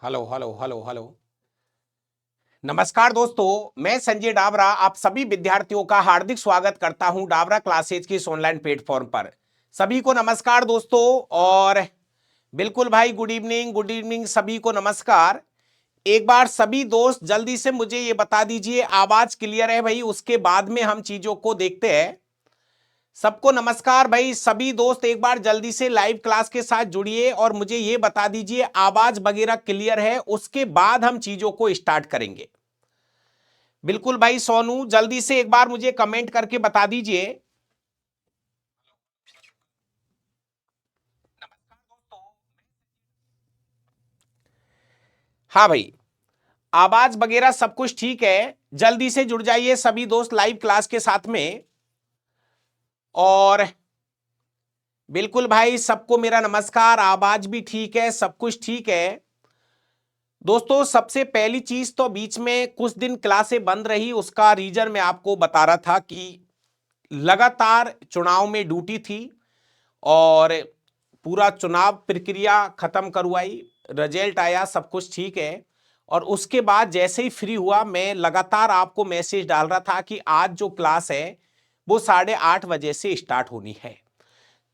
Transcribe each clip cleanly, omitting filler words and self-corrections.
Hello hello hello hello. नमस्कार दोस्तों, मैं संजय डाबरा आप सभी विद्यार्थियों का हार्दिक स्वागत करता हूं डाबरा क्लासेज के इस ऑनलाइन प्लेटफॉर्म पर। सभी को नमस्कार दोस्तों। और बिल्कुल भाई, गुड इवनिंग सभी को नमस्कार। एक बार सभी दोस्त जल्दी से मुझे ये बता दीजिए, आवाज क्लियर है भाई? उसके बाद में हम चीजों को देखते हैं। सबको नमस्कार भाई। सभी दोस्त एक बार जल्दी से लाइव क्लास के साथ जुड़िए और मुझे ये बता दीजिए आवाज वगैरह क्लियर है, उसके बाद हम चीजों को स्टार्ट करेंगे। बिल्कुल भाई सोनू, जल्दी से एक बार मुझे कमेंट करके बता दीजिए। हाँ भाई, आवाज वगैरह सब कुछ ठीक है। जल्दी से जुड़ जाइए सभी दोस्त लाइव क्लास के साथ में। और बिल्कुल भाई, सबको मेरा नमस्कार। आवाज भी ठीक है, सब कुछ ठीक है दोस्तों। सबसे पहली चीज तो बीच में कुछ दिन क्लासें बंद रही, उसका रीजन मैं आपको बता रहा था कि लगातार चुनाव में ड्यूटी थी और पूरा चुनाव प्रक्रिया खत्म करवाई, रिजल्ट आया, सब कुछ ठीक है। और उसके बाद जैसे ही फ्री हुआ मैं लगातार आपको मैसेज डाल रहा था कि आज जो क्लास है वो 8:30 बजे से स्टार्ट होनी है।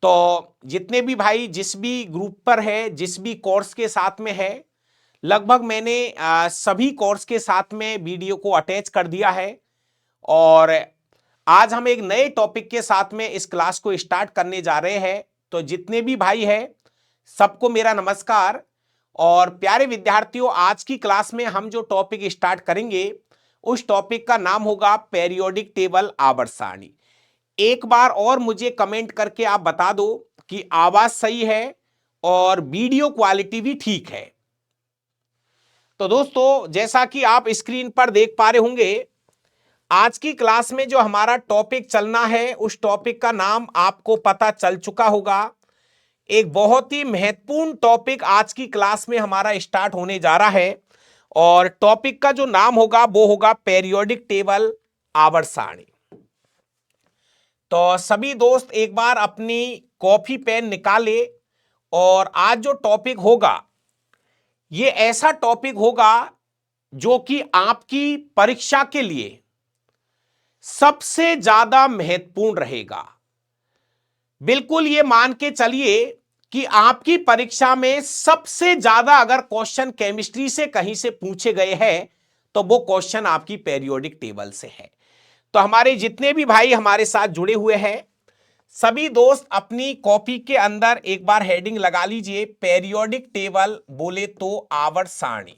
तो जितने भी भाई जिस भी ग्रुप पर है, जिस भी कोर्स के साथ में है, लगभग मैंने सभी कोर्स के साथ में वीडियो को अटैच कर दिया है। और आज हम एक नए टॉपिक के साथ में इस क्लास को स्टार्ट करने जा रहे हैं। तो जितने भी भाई हैं सबको मेरा नमस्कार। और प्यारे विद्यार्थियों, आज की क्लास में हम जो टॉपिक स्टार्ट करेंगे उस टॉपिक का नाम होगा पेरियोडिक टेबल आवर्त सारणी। एक बार और मुझे कमेंट करके आप बता दो कि आवाज सही है और वीडियो क्वालिटी भी ठीक है। तो दोस्तों, जैसा कि आप स्क्रीन पर देख पा रहे होंगे, आज की क्लास में जो हमारा टॉपिक चलना है उस टॉपिक का नाम आपको पता चल चुका होगा। एक बहुत ही महत्वपूर्ण टॉपिक आज की क्लास में हमारा स्टार्ट होने जा रहा है और टॉपिक का जो नाम होगा वो होगा पेरियोडिक टेबल आवर्त सारणी। तो सभी दोस्त एक बार अपनी कॉपी पेन निकाले और आज जो टॉपिक होगा ये ऐसा टॉपिक होगा जो कि आपकी परीक्षा के लिए सबसे ज्यादा महत्वपूर्ण रहेगा। बिल्कुल ये मान के चलिए कि आपकी परीक्षा में सबसे ज्यादा अगर क्वेश्चन केमिस्ट्री से कहीं से पूछे गए हैं तो वो क्वेश्चन आपकी पेरियोडिक टेबल से है। तो हमारे जितने भी भाई हमारे साथ जुड़े हुए हैं सभी दोस्त अपनी कॉपी के अंदर एक बार हेडिंग लगा लीजिए, पेरियोडिक टेबल बोले तो आवर्त सारणी।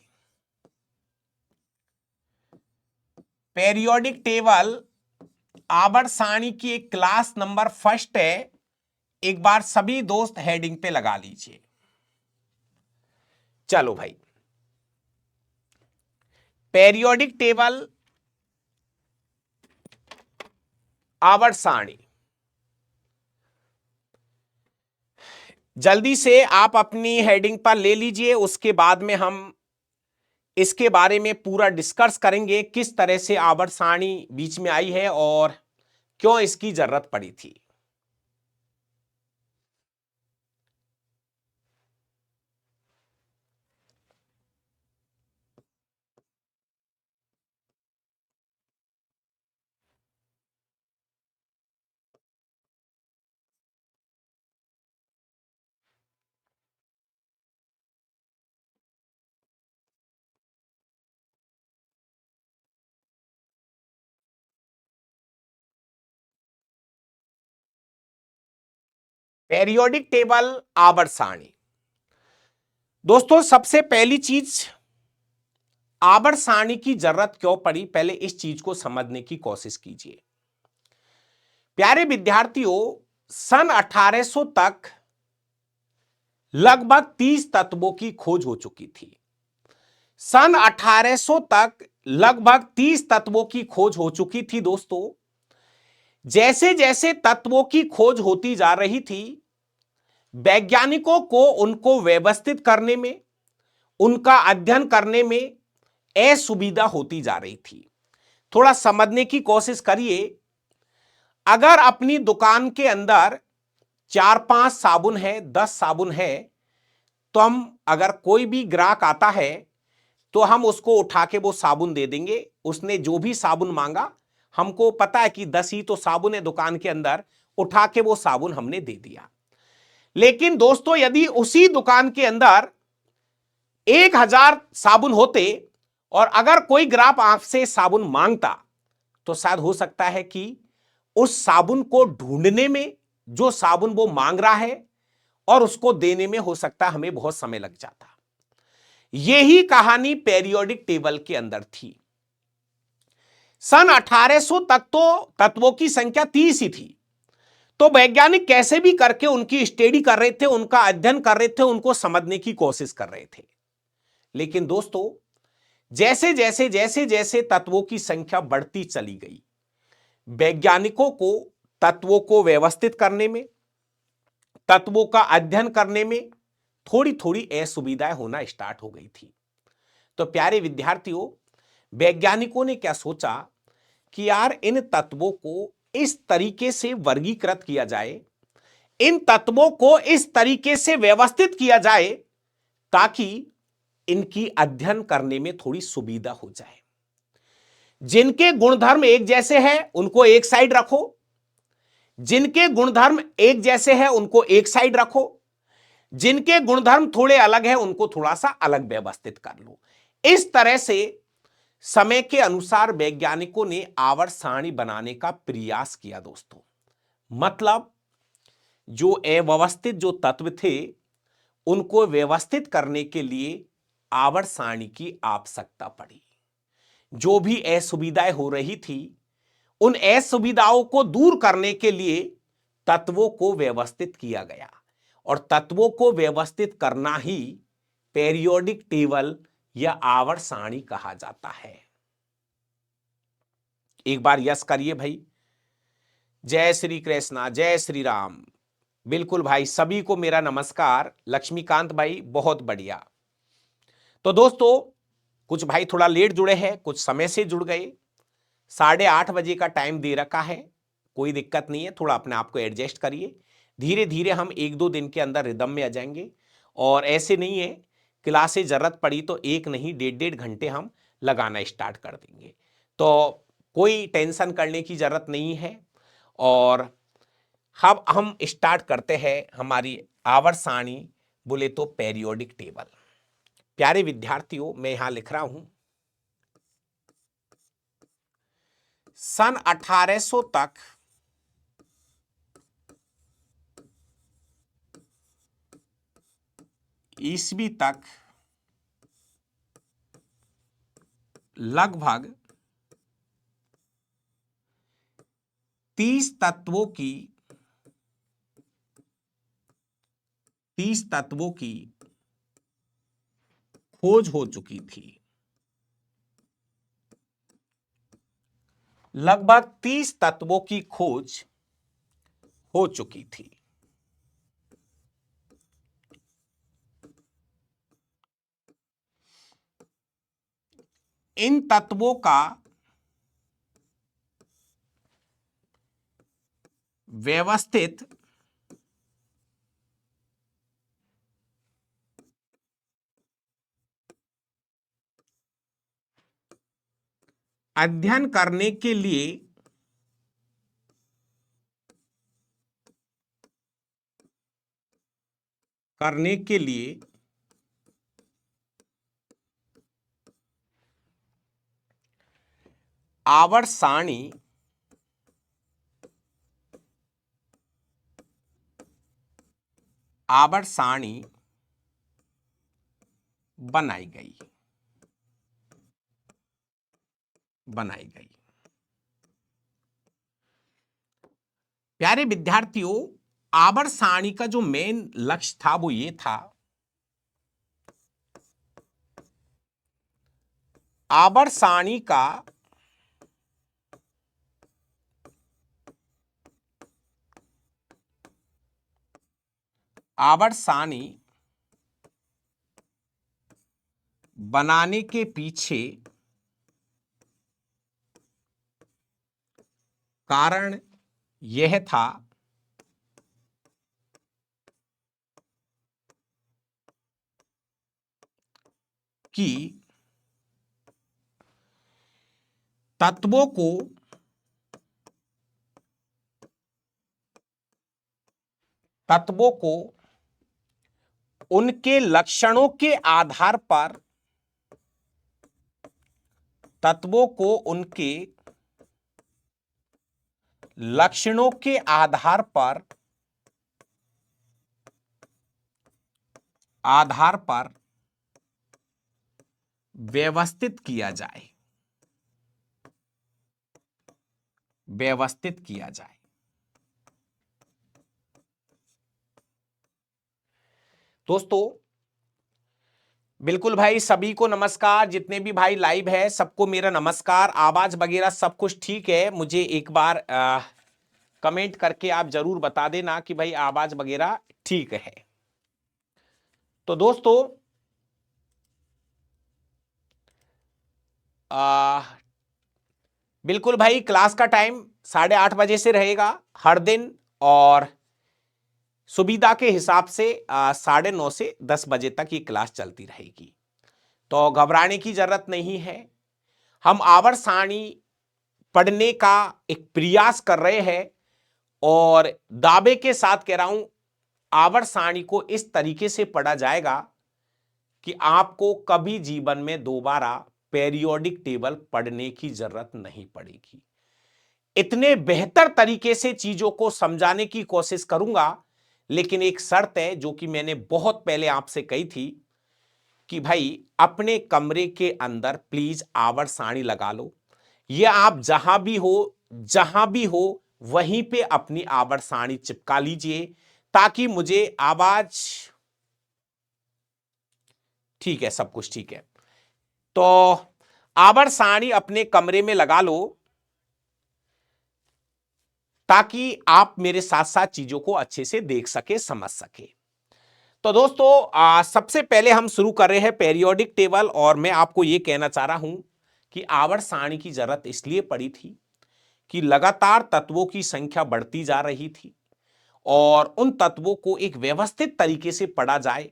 पेरियोडिक टेबल आवर्त सारणी की एक क्लास नंबर फर्स्ट है। एक बार सभी दोस्त हेडिंग पे लगा लीजिए। चलो भाई, पेरियोडिक टेबल आवर्त सारणी। जल्दी से आप अपनी हेडिंग पर ले लीजिए, उसके बाद में हम इसके बारे में पूरा डिस्कस करेंगे किस तरह से आवर्त सारणी बीच में आई है और क्यों इसकी जरूरत पड़ी थी। पेरियोडिक टेबल आवर्त सारणी। दोस्तों, सबसे पहली चीज, आवर्त सारणी की जरूरत क्यों पड़ी, पहले इस चीज को समझने की कोशिश कीजिए। प्यारे विद्यार्थियों, सन 1800 तक लगभग 30 तत्वों की खोज हो चुकी थी। सन 1800 तक लगभग 30 तत्वों की खोज हो चुकी थी दोस्तों। जैसे जैसे तत्वों की खोज होती जा रही थी, वैज्ञानिकों को उनको व्यवस्थित करने में, उनका अध्ययन करने में असुविधा होती जा रही थी। थोड़ा समझने की कोशिश करिए। अगर अपनी दुकान के अंदर 4-5 साबुन है, 10 साबुन है, तो हम अगर कोई भी ग्राहक आता है तो हम उसको उठा के वो साबुन दे देंगे। उसने जो भी साबुन मांगा, हमको पता है कि 10 ही तो साबुन है दुकान के अंदर, उठा के वो साबुन हमने दे दिया। लेकिन दोस्तों यदि उसी दुकान के अंदर 1000 साबुन होते और अगर कोई ग्राहक आपसे साबुन मांगता, तो शायद हो सकता है कि उस साबुन को ढूंढने में, जो साबुन वो मांग रहा है, और उसको देने में हो सकता है हमें बहुत समय लग जाता। यही कहानी पीरियोडिक टेबल के अंदर थी। सन 1800 तक तो तत्वों की संख्या 30 ही थी। तो वैज्ञानिक कैसे भी करके उनकी स्टडी कर रहे थे, उनका अध्ययन कर रहे थे, उनको समझने की कोशिश कर रहे थे। लेकिन दोस्तों जैसे जैसे जैसे जैसे तत्वों की संख्या बढ़ती चली गई, वैज्ञानिकों को तत्वों को व्यवस्थित करने में, तत्वों का अध्ययन करने में थोड़ी थोड़ी असुविधाएं होना स्टार्ट हो गई थी। तो प्यारे विद्यार्थियों, वैज्ञानिकों ने क्या सोचा कि यार इन तत्वों को इस तरीके से वर्गीकृत किया जाए, इन तत्वों को इस तरीके से व्यवस्थित किया जाए ताकि इनकी अध्ययन करने में थोड़ी सुविधा हो जाए। जिनके गुणधर्म एक जैसे हैं उनको एक साइड रखो, जिनके गुणधर्म एक जैसे हैं उनको एक साइड रखो, जिनके गुणधर्म थोड़े अलग हैं उनको थोड़ा सा अलग व्यवस्थित कर लो। इस तरह से समय के अनुसार वैज्ञानिकों ने आवर्त सारणी बनाने का प्रयास किया दोस्तों। मतलब जो अव्यवस्थित जो तत्व थे उनको व्यवस्थित करने के लिए आवर्त सारणी की आवश्यकता पड़ी। जो भी असुविधाएं हो रही थी, उन असुविधाओं को दूर करने के लिए तत्वों को व्यवस्थित किया गया, और तत्वों को व्यवस्थित करना ही पीरियोडिक टेबल या आवर्त सारणी कहा जाता है। एक बार यस करिए भाई। जय श्री कृष्णा, जय श्री राम। बिल्कुल भाई, सभी को मेरा नमस्कार। लक्ष्मीकांत भाई बहुत बढ़िया। तो दोस्तों कुछ भाई थोड़ा लेट जुड़े हैं, कुछ समय से जुड़ गए। 8:30 बजे का टाइम दे रखा है, कोई दिक्कत नहीं है, थोड़ा अपने आप को एडजस्ट करिए। धीरे धीरे हम 1-2 दिन के अंदर रिदम में आ जाएंगे। और ऐसे नहीं है, क्लासेस जरूरत पड़ी तो 1 नहीं 1.5 घंटे हम लगाना स्टार्ट कर देंगे। तो कोई टेंशन करने की जरूरत नहीं है। और अब हम स्टार्ट करते हैं हमारी आवर्त सारणी, बोले तो पीरियोडिक टेबल। प्यारे विद्यार्थियों, मैं यहां लिख रहा हूं सन 1800 तक ईस्वी तक लगभग 30 तत्वों की खोज हो चुकी थी। लगभग 30 तत्वों की खोज हो चुकी थी। इन तत्वों का व्यवस्थित अध्ययन करने के लिए आवर्त सारणी बनाई गई। प्यारे विद्यार्थियों, आवर्त सारणी का जो मेन लक्ष्य था वो ये था, आवर्त सारणी का आवर्त सारणी बनाने के पीछे कारण यह था कि तत्वों को उनके लक्षणों के आधार पर तत्वों को उनके लक्षणों के आधार पर व्यवस्थित किया जाए। दोस्तों बिल्कुल भाई, सभी को नमस्कार। जितने भी भाई लाइव है सबको मेरा नमस्कार। आवाज वगैरह सब कुछ ठीक है? मुझे एक बार कमेंट करके आप जरूर बता देना कि भाई आवाज वगैरह ठीक है। तो दोस्तों बिल्कुल भाई, क्लास का टाइम 8:30 बजे से रहेगा हर दिन, और सुविधा के हिसाब से 9:30 से 10 बजे तक ये क्लास चलती रहेगी। तो घबराने की जरूरत नहीं है। हम आवर्त सारणी पढ़ने का एक प्रयास कर रहे हैं, और दावे के साथ कह रहा हूं, आवर्त सारणी को इस तरीके से पढ़ा जाएगा कि आपको कभी जीवन में दोबारा पेरियोडिक टेबल पढ़ने की जरूरत नहीं पड़ेगी। इतने बेहतर तरीके से चीजों को समझाने की कोशिश करूंगा, लेकिन एक शर्त है जो कि मैंने बहुत पहले आपसे कही थी कि भाई अपने कमरे के अंदर प्लीज आवर्त सारणी लगा लो। यह आप जहां भी हो वहीं पे अपनी आवर्त सारणी चिपका लीजिए, ताकि मुझे आवाज ठीक है, सब कुछ ठीक है। तो आवर्त सारणी अपने कमरे में लगा लो, ताकि आप मेरे साथ साथ चीजों को अच्छे से देख सके, समझ सके। तो दोस्तों सबसे पहले हम शुरू कर रहे हैं पेरियोडिक टेबल, और मैं आपको यह कहना चाह रहा हूं कि आवर्त सारणी की जरूरत इसलिए पड़ी थी कि लगातार तत्वों की संख्या बढ़ती जा रही थी, और उन तत्वों को एक व्यवस्थित तरीके से पढ़ा जाए,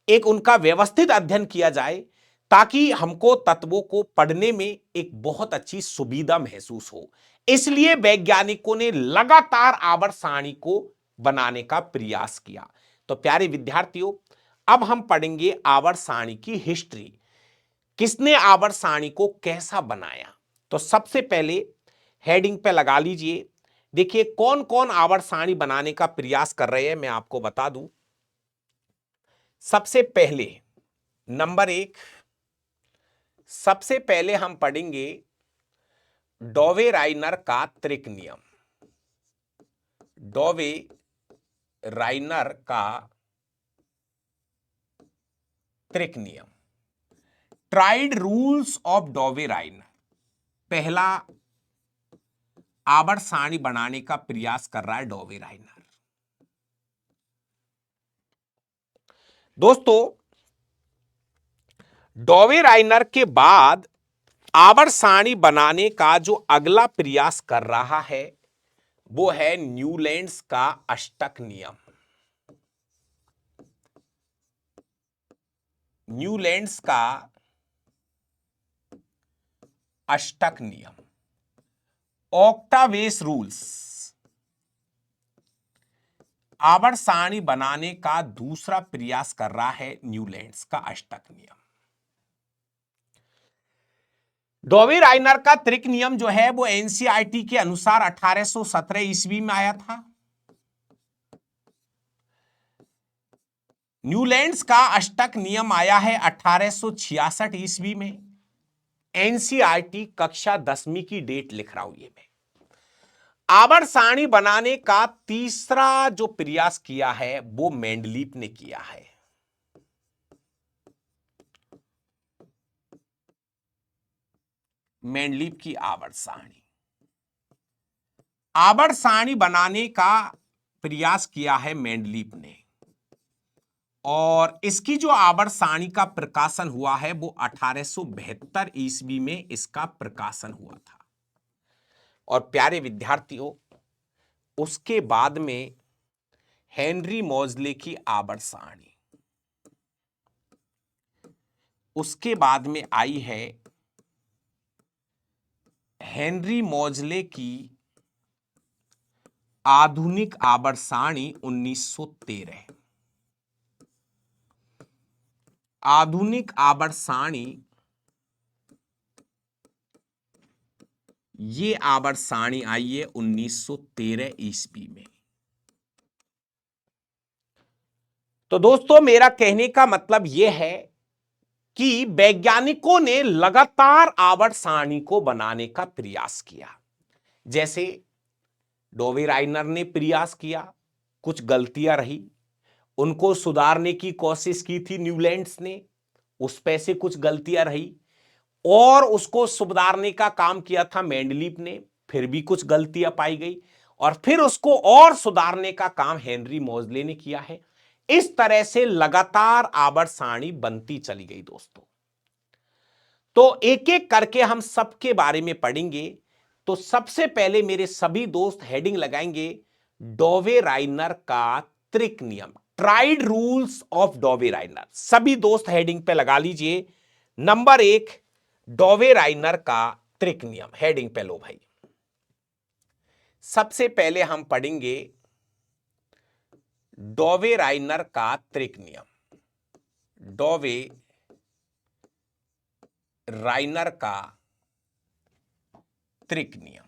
एक उनका व्यवस्थित अध्ययन किया जाए, ताकि हमको तत्वों को पढ़ने में एक बहुत अच्छी सुविधा महसूस हो। इसलिए वैज्ञानिकों ने लगातार आवर्त सारणी को बनाने का प्रयास किया। तो प्यारे विद्यार्थियों, अब हम पढ़ेंगे आवर्त सारणी की हिस्ट्री। किसने आवर्त सारणी को कैसा बनाया? तो सबसे पहले हेडिंग पे लगा लीजिए। देखिए कौन कौन आवर्त सारणी बनाने का प्रयास कर रहे हैं, मैं आपको बता दूं। सबसे पहले नंबर 1, सबसे पहले हम पढ़ेंगे डॉवे-राइनर का त्रिक नियम। डॉवे-राइनर का त्रिक नियम, ट्राइड रूल्स ऑफ डॉवे-राइनर। पहला आवर्त सारणी बनाने का प्रयास कर रहा है डॉवे-राइनर। दोस्तों डॉवे-राइनर के बाद आवर्त सारणी बनाने का जो अगला प्रयास कर रहा है वो है न्यूलैंड्स का अष्टक नियम। न्यूलैंड्स का अष्टक नियम, ऑक्टावेस रूल्स। आवर्त सारणी बनाने का दूसरा प्रयास कर रहा है न्यूलैंड्स का अष्टक नियम। डॉवे-राइनर का त्रिक नियम जो है वो एनसीईआरटी के अनुसार 1817 ईस्वी में आया था। न्यूलैंड्स का अष्टक नियम आया है 1866 ईस्वी में। एनसीईआरटी कक्षा 10वीं की डेट लिख रहा हूं ये मैं। आवर्त सारणी बनाने का तीसरा जो प्रयास किया है वो मेंडलीफ ने किया है। मेंडलीफ की आवर्त सारणी, आवर्त सारणी बनाने का प्रयास किया है मेंडलीफ ने, और इसकी जो आवर्त सारणी का प्रकाशन हुआ है वो 1872 ईस्वी में इसका प्रकाशन हुआ था। और प्यारे विद्यार्थियों, उसके बाद में हेनरी मोजले की आवर्त सारणी, उसके बाद में आई है हेनरी मोजले की आधुनिक आवर्त सारणी 1913। आधुनिक आवर्त सारणी, ये आवर्त सारणी आई है 1913 ईस्वी में। तो दोस्तों मेरा कहने का मतलब यह है कि वैज्ञानिकों ने लगातार आवर्त सारणी को बनाने का प्रयास किया। जैसे डोवे राइनर ने प्रयास किया, कुछ गलतियां रही, उनको सुधारने की कोशिश की थी न्यूलैंड्स ने, उस पे से कुछ गलतियां रही, और उसको सुधारने का काम किया था मेंडलीव ने, फिर भी कुछ गलतियां पाई गई, और फिर उसको और सुधारने का काम हेनरी मोजले ने किया है। इस तरह से लगातार आवर्त सारणी बनती चली गई दोस्तों। तो एक एक करके हम सबके बारे में पढ़ेंगे। तो सबसे पहले मेरे सभी दोस्त हेडिंग लगाएंगे डोवे राइनर का त्रिक नियम, ट्राइड रूल्स ऑफ डोवे राइनर। सभी दोस्त हेडिंग पे लगा लीजिए नंबर 1 डोवे राइनर का त्रिक नियम, हेडिंग पे लो भाई। सबसे पहले हम पढ़ेंगे डोवे राइनर का त्रिक नियम, डोवे राइनर का त्रिक नियम।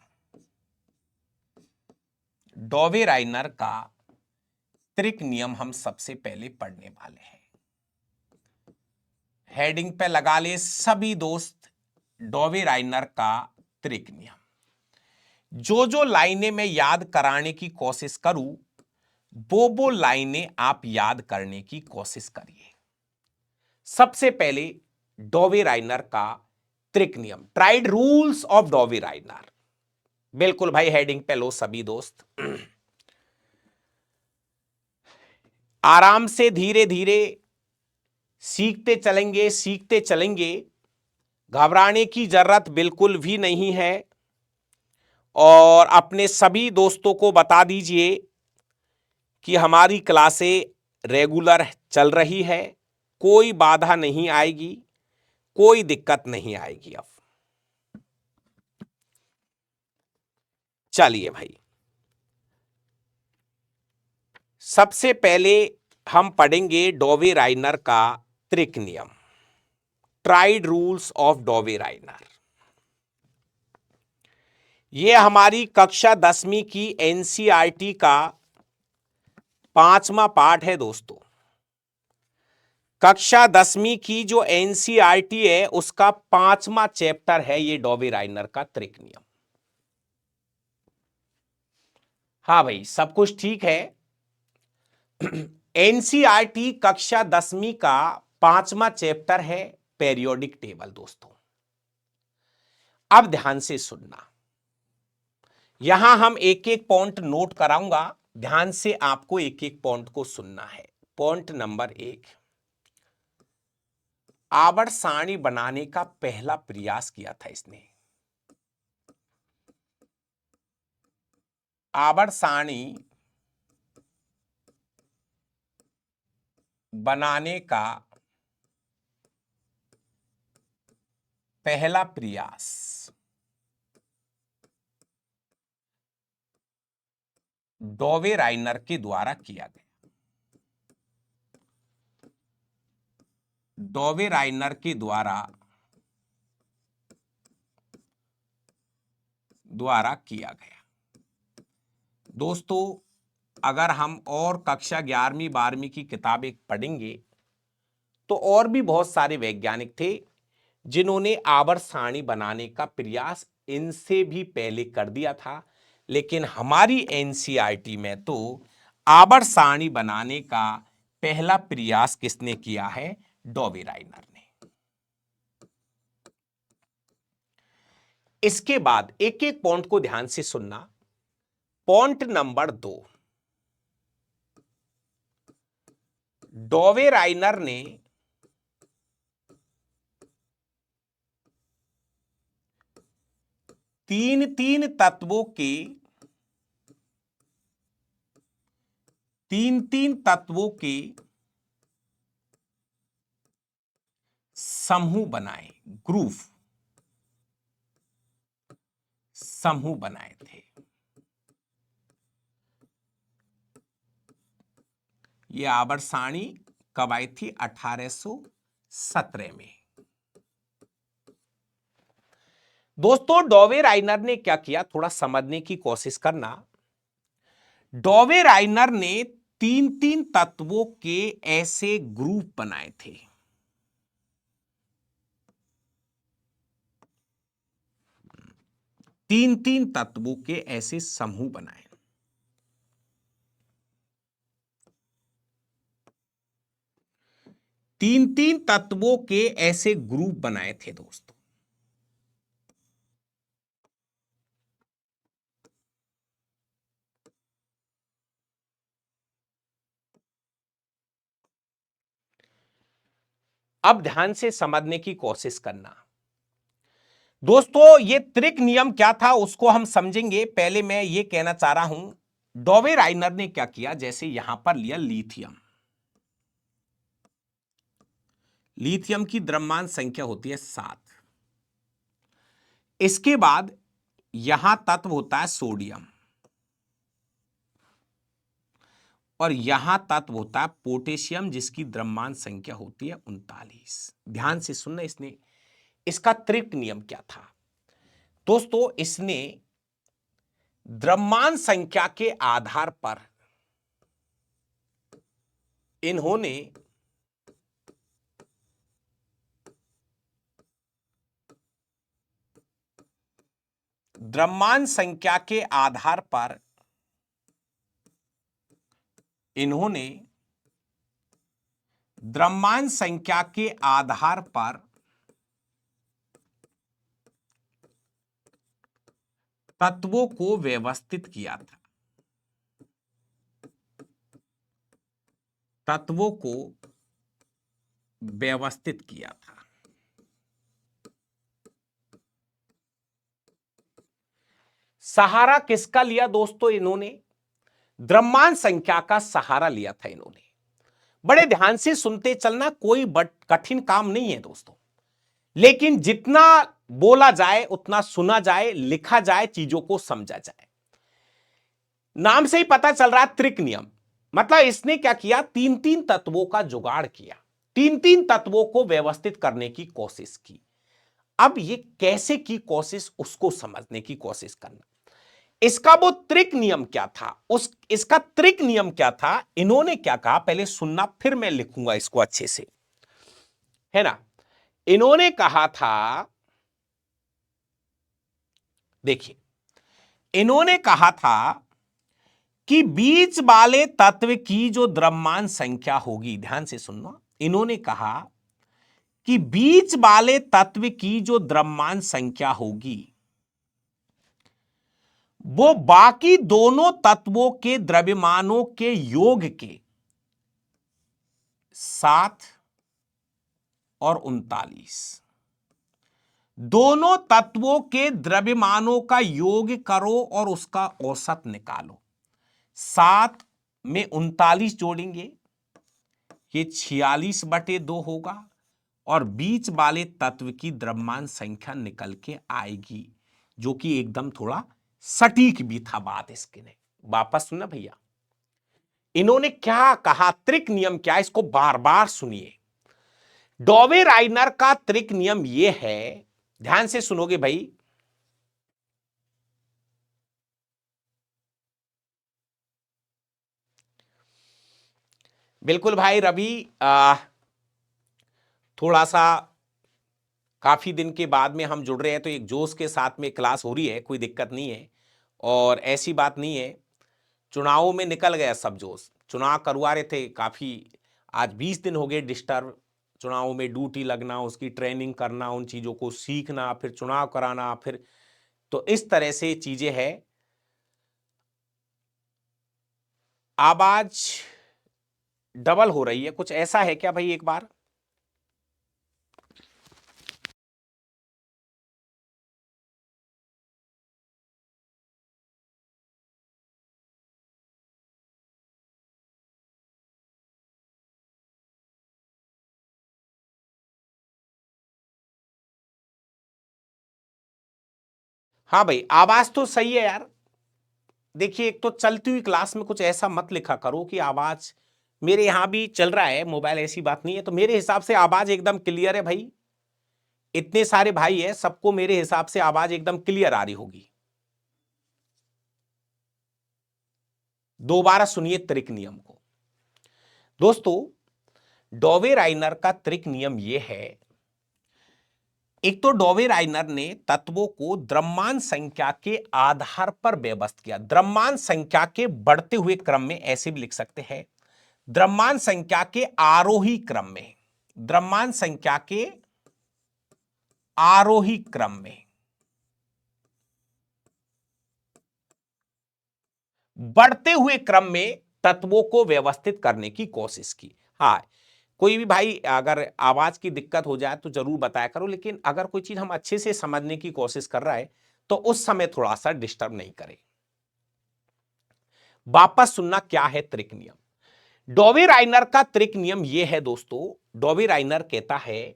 डोवे राइनर का त्रिक नियम हम सबसे पहले पढ़ने वाले हैं। हेडिंग पे लगा ले सभी दोस्त डोवे राइनर का त्रिक नियम। जो लाइनें मैं याद कराने की कोशिश करूं, वो लाइनें आप याद करने की कोशिश करिए। सबसे पहले डोवे राइनर का त्रिक नियम, ट्राइड रूल्स ऑफ डोवे राइनर। बिल्कुल भाई हेडिंग पे लो सभी दोस्त। आराम से धीरे धीरे सीखते चलेंगे, सीखते चलेंगे, घबराने की जरूरत बिल्कुल भी नहीं है। और अपने सभी दोस्तों को बता दीजिए कि हमारी क्लासें रेगुलर चल रही है, कोई बाधा नहीं आएगी, कोई दिक्कत नहीं आएगी। अब चलिए भाई, सबसे पहले हम पढ़ेंगे डोवे राइनर का त्रिक नियम, ट्राइड रूल्स ऑफ डोवे राइनर। यह हमारी कक्षा 10वीं की एनसीईआरटी का 5वां पार्ट है दोस्तों। कक्षा 10वीं की जो एनसीईआरटी है उसका 5वां चैप्टर है ये डोवे राइनर का त्रिक नियम। हाँ भाई सब कुछ ठीक है। एनसीईआरटी कक्षा 10वीं का 5वां चैप्टर है पेरियोडिक टेबल दोस्तों। अब ध्यान से सुनना, यहां हम एक एक पॉइंट नोट कराऊंगा, ध्यान से आपको एक एक पॉइंट को सुनना है। पॉइंट नंबर 1, आवर्त सारणी बनाने का पहला प्रयास किया था इसने। आवर्त सारणी बनाने का पहला प्रयास डोवे राइनर के द्वारा किया गया। डोवे राइनर के द्वारा किया गया। दोस्तों अगर हम और कक्षा 11वीं 12वीं की किताबें पढ़ेंगे तो और भी बहुत सारे वैज्ञानिक थे जिन्होंने आवर्त सारणी बनाने का प्रयास इनसे भी पहले कर दिया था, लेकिन हमारी एनसीईआरटी में तो आवर्त सारणी बनाने का पहला प्रयास किसने किया है? डोवे राइनर ने। इसके बाद एक एक पॉइंट को ध्यान से सुनना। पॉइंट नंबर 2, डोवे राइनर ने तीन तीन तत्वों के समूह बनाए, ग्रुप, समूह बनाए थे। ये आवर्त सारणी कब आई थी? 1817 में। दोस्तों डॉवे राइनर ने क्या किया, थोड़ा समझने की कोशिश करना। डॉवे राइनर ने तीन तीन तत्वों के ऐसे ग्रुप बनाए थे। तीन तीन तत्वों के ऐसे समूह बनाए। तीन तीन तत्वों के ऐसे ग्रुप बनाए थे दोस्तों। अब ध्यान से समझने की कोशिश करना दोस्तों। ये त्रिक नियम क्या था उसको हम समझेंगे। पहले मैं ये कहना चाह रहा हूं, डॉवे राइनर ने क्या किया, जैसे यहां पर लिया लिथियम। लिथियम की द्रव्यमान संख्या होती है 7। इसके बाद यहां तत्व होता है सोडियम, और यहां तत्व होता है पोटेशियम, जिसकी द्रव्यमान संख्या होती है 39। ध्यान से सुनना, इसने इसका त्रिक नियम क्या था दोस्तों। इसने द्रव्यमान संख्या के आधार पर इन्होंने द्रव्यमान संख्या के आधार पर इन्होंने द्रव्यमान संख्या के आधार पर तत्वों को व्यवस्थित किया था। तत्वों को व्यवस्थित किया था। सहारा किसका लिया दोस्तों? इन्होंने द्रव्यमान संख्या का सहारा लिया था इन्होंने। बड़े ध्यान से सुनते चलना, कोई कठिन काम नहीं है दोस्तों, लेकिन जितना बोला जाए उतना सुना जाए, लिखा जाए, चीजों को समझा जाए। नाम से ही पता चल रहा है त्रिक नियम, मतलब इसने क्या किया, तीन तीन तत्वों का जुगाड़ किया, तीन तीन तत्वों को व्यवस्थित करने की कोशिश की। अब ये कैसे की कोशिश, उसको समझने की कोशिश करना। इसका वो त्रिक नियम क्या था, इसका त्रिक नियम क्या था, इन्होंने क्या कहा, पहले सुनना, फिर मैं लिखूंगा इसको अच्छे से, है ना। इन्होंने कहा था, देखिए, इन्होंने कहा था कि बीच वाले तत्व की जो द्रव्यमान संख्या होगी, ध्यान से सुनना, इन्होंने कहा कि बीच वाले तत्व की जो द्रव्यमान संख्या होगी वो बाकी दोनों तत्वों के द्रव्यमानों के योग के 7 और 39, दोनों तत्वों के द्रव्यमानों का योग करो और उसका औसत निकालो। 7 में 39 जोड़ेंगे, ये 46/2 होगा, और बीच वाले तत्व की द्रव्यमान संख्या निकल के आएगी, जो कि एकदम थोड़ा सटीक भी था बात इसके ने। वापस सुनना भैया, इन्होंने क्या कहा, त्रिक नियम क्या है, इसको बार बार सुनिए। डॉवे राइनर का त्रिक नियम यह है, ध्यान से सुनोगे भाई। बिल्कुल भाई रवि, थोड़ा सा काफी दिन के बाद में हम जुड़ रहे हैं, तो एक जोश के साथ में क्लास हो रही है, कोई दिक्कत नहीं है, और ऐसी बात नहीं है। चुनावों में निकल गया सब जोश, चुनाव करवा रहे थे काफी, आज 20 दिन हो गए डिस्टर्ब, चुनावों में ड्यूटी लगना, उसकी ट्रेनिंग करना, उन चीजों को सीखना, फिर चुनाव कराना, फिर तो इस तरह से चीजें हैं। आवाज डबल हो रही है, कुछ ऐसा है क्या भाई? एक बार हाँ भाई, आवाज तो सही है यार। देखिए, एक तो चलती हुई क्लास में कुछ ऐसा मत लिखा करो कि आवाज, मेरे यहां भी चल रहा है मोबाइल, ऐसी बात नहीं है, तो मेरे हिसाब से आवाज एकदम क्लियर है भाई। इतने सारे भाई है, सबको मेरे हिसाब से आवाज एकदम क्लियर आ रही होगी। दोबारा सुनिए त्रिक नियम को दोस्तों। डॉवे राइनर का त्रिक नियम यह है, एक तो डॉवे राइनर ने तत्वों को द्रव्यमान संख्या के आधार पर व्यवस्थित किया। द्रव्यमान संख्या के बढ़ते हुए क्रम में, ऐसे भी लिख सकते हैं, द्रव्यमान संख्या के आरोही क्रम में, द्रव्यमान संख्या के आरोही क्रम में बढ़ते हुए क्रम में तत्वों को व्यवस्थित करने की कोशिश की। हाँ, कोई भी भाई अगर आवाज की दिक्कत हो जाए तो जरूर बताया करो, लेकिन अगर कोई चीज हम अच्छे से समझने की कोशिश कर रहा है तो उस समय थोड़ा सा डिस्टर्ब नहीं करें। वापस सुनना क्या है त्रिक नियम। डॉवे राइनर का त्रिक नियम यह है दोस्तों, डॉवे राइनर कहता है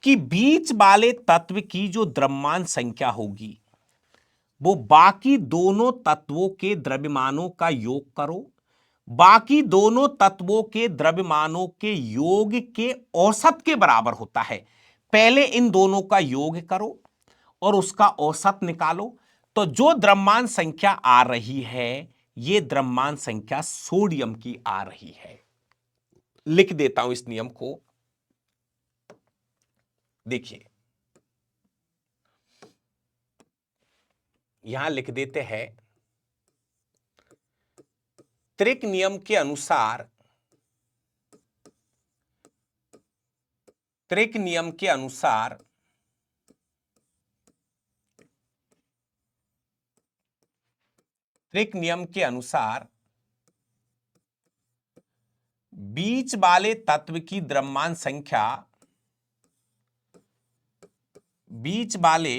कि बीच वाले तत्व की जो द्रव्यमान संख्या होगी वो बाकी दोनों तत्वों के द्रव्यमानों का योग करो, बाकी दोनों तत्वों के द्रव्यमानों के योग के औसत के बराबर होता है। पहले इन दोनों का योग करो और उसका औसत निकालो, तो जो द्रव्यमान संख्या आ रही है, यह द्रव्यमान संख्या सोडियम की आ रही है। लिख देता हूं इस नियम को, देखिए यहां लिख देते हैं, त्रिक नियम के अनुसार, त्रिक नियम के अनुसार त्रिक नियम के अनुसार बीच वाले तत्व की द्रव्यमान संख्या, बीच वाले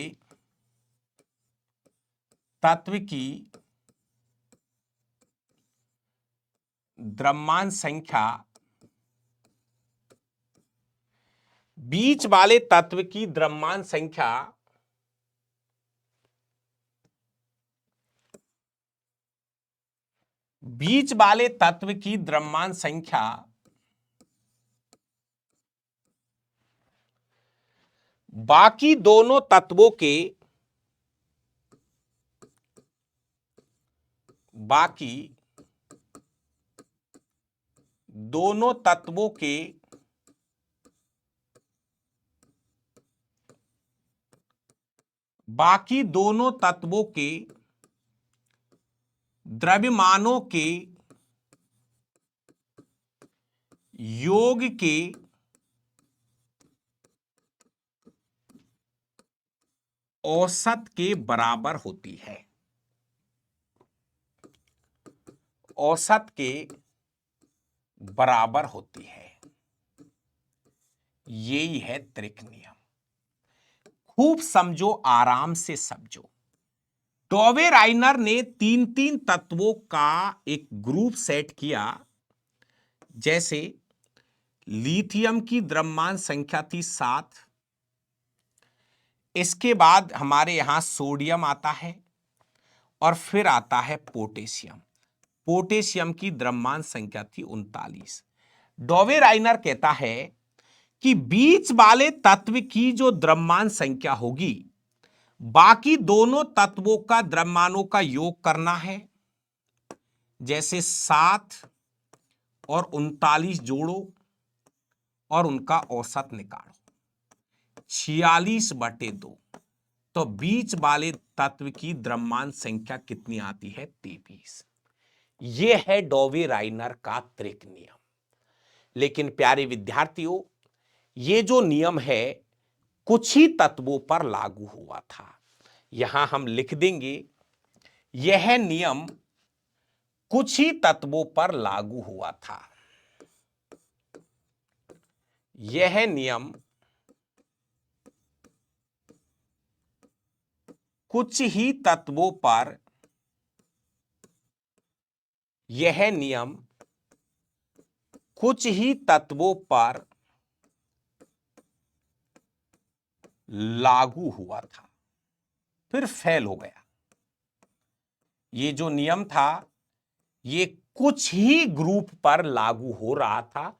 तत्व की द्रव्यमान संख्या, बीच वाले तत्व की द्रव्यमान संख्या बीच वाले तत्व की द्रव्यमान संख्या बाकी दोनों तत्वों के, बाकी दोनों तत्वों के बाकी दोनों तत्वों के द्रव्यमानों के योग के औसत के बराबर होती है। औसत के बराबर होती है, यही है त्रिक नियम। खूब समझो, आराम से समझो। डॉवे राइनर ने तीन तीन तत्वों का एक ग्रुप सेट किया, जैसे लिथियम की द्रव्यमान संख्या थी 7, इसके बाद हमारे यहां सोडियम आता है और फिर आता है पोटेशियम। पोटेशियम की द्रव्यमान संख्या थी 39। डॉवे राइनर कहता है कि बीच वाले तत्व की जो द्रव्यमान संख्या होगी, बाकी दोनों तत्वों का द्रव्यमानों का योग करना है, जैसे 7 और 39 जोड़ो और उनका औसत निकालो, 46/2। तो बीच वाले तत्व की द्रव्यमान संख्या कितनी आती है? 23। यह है डॉवे राइनर का त्रिक नियम। लेकिन प्यारे विद्यार्थियों, यह जो नियम है कुछ ही तत्वों पर लागू हुआ था। यहां हम लिख देंगे, यह नियम कुछ ही तत्वों पर लागू हुआ था। यह नियम कुछ ही तत्वों पर, यह नियम कुछ ही तत्वों पर लागू हुआ था। फिर फेल हो गया। ये जो नियम था ये कुछ ही ग्रुप पर लागू हो रहा था,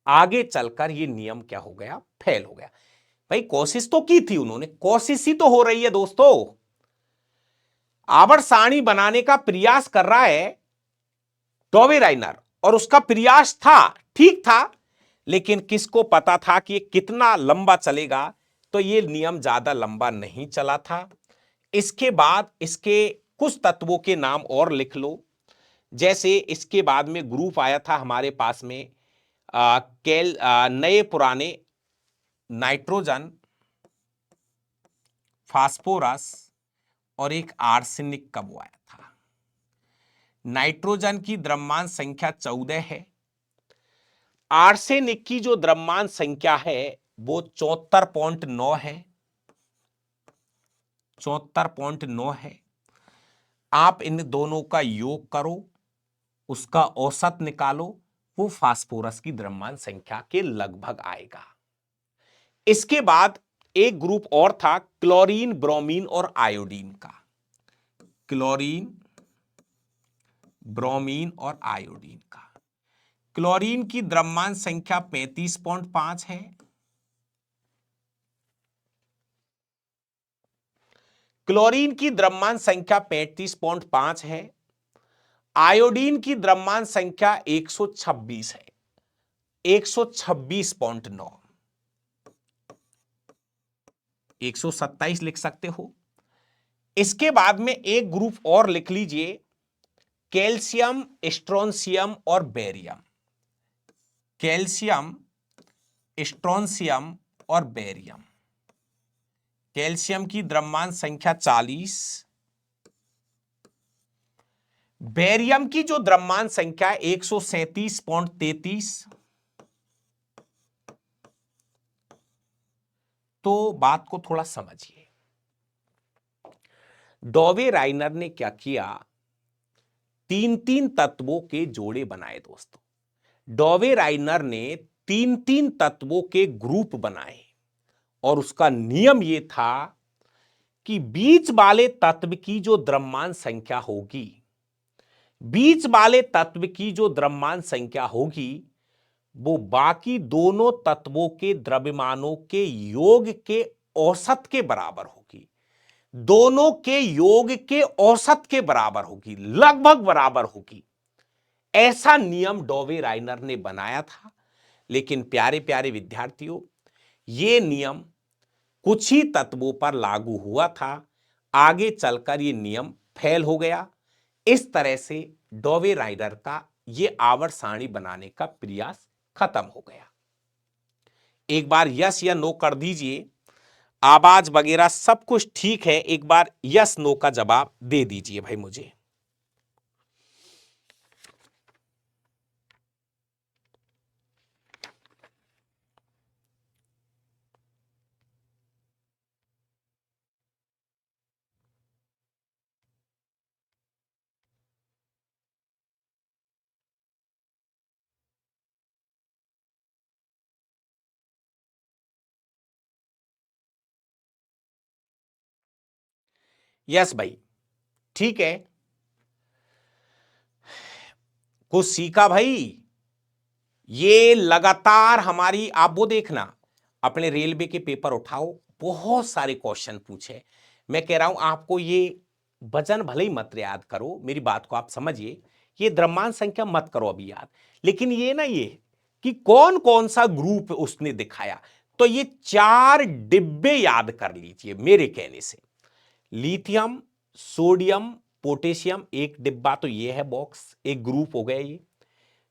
आगे चलकर ये नियम क्या हो गया, फेल हो गया। भाई कोशिश तो की थी उन्होंने, कोशिश ही तो हो रही है दोस्तों। आवर्त सारणी बनाने का प्रयास कर रहा है डॉवे राइनर, और उसका प्रयास था, ठीक था, लेकिन किसको पता था कि ये कितना लंबा चलेगा। तो ये नियम ज्यादा लंबा नहीं चला था। इसके बाद इसके कुछ तत्वों के नाम और लिख लो। जैसे इसके बाद में ग्रुप आया था हमारे पास में नए पुराने नाइट्रोजन, फास्फोरस और एक आर्सेनिक का वो आया था। नाइट्रोजन की द्रव्यमान संख्या 14 है, आर्सेनिक की जो द्रव्यमान संख्या है वो 74.9 है, 74.9 है। आप इन दोनों का योग करो, उसका औसत निकालो, वो फास्फोरस की द्रव्यमान संख्या के लगभग आएगा। इसके बाद एक ग्रुप और था क्लोरीन, ब्रोमीन और आयोडीन का। क्लोरीन, ब्रोमीन और आयोडीन का। क्लोरीन की द्रव्यमान संख्या 35.5 है, क्लोरीन की द्रव्यमान संख्या 35.5 है। आयोडीन की द्रव्यमान संख्या 126 है, 126.9, 127 लिख सकते हो। इसके बाद में एक ग्रुप और लिख लीजिए, कैल्शियम, स्ट्रोंशियम और बेरियम। कैल्शियम, स्ट्रोंशियम और बेरियम। कैल्शियम की द्रव्यमान संख्या 40, बेरियम की जो द्रव्यमान संख्या 137.33। तो बात को थोड़ा समझिए, डॉवे राइनर ने क्या किया, तीन तीन तत्वों के जोड़े बनाए दोस्तों। डॉवे राइनर ने तीन तीन तत्वों के ग्रुप बनाए, और उसका नियम यह था कि बीच वाले तत्व की जो द्रव्यमान संख्या होगी, बीच वाले तत्व की जो द्रव्यमान संख्या होगी, वो बाकी दोनों तत्वों के द्रव्यमानों के योग के औसत के बराबर होगी। दोनों के योग के औसत के बराबर होगी, लगभग बराबर होगी। ऐसा नियम डॉवे राइनर ने बनाया था। लेकिन प्यारे प्यारे विद्यार्थियों, यह नियम कुछ ही तत्वों पर लागू हुआ था, आगे चलकर यह नियम फेल हो गया। इस तरह से डॉवे राइनर का यह आवर्त सारणी बनाने का प्रयास खत्म हो गया। एक बार यस या नो कर दीजिए, आवाज वगैरह सब कुछ ठीक है, एक बार यस नो का जवाब दे दीजिए भाई मुझे। यस भाई, ठीक है, कुछ सीखा भाई। ये लगातार हमारी, आप वो देखना, अपने रेलवे के पेपर उठाओ, बहुत सारे क्वेश्चन पूछे। मैं कह रहा हूं आपको ये वजन भले ही मत याद करो, मेरी बात को आप समझिए, ये द्रव्यमान संख्या मत करो अभी याद, लेकिन ये ना ये कि कौन कौन सा ग्रुप उसने दिखाया, तो ये 4 डिब्बे याद कर लीजिए मेरे कहने से। लिथियम, सोडियम, पोटेशियम एक डिब्बा, तो ये है बॉक्स, एक ग्रुप हो गया ये।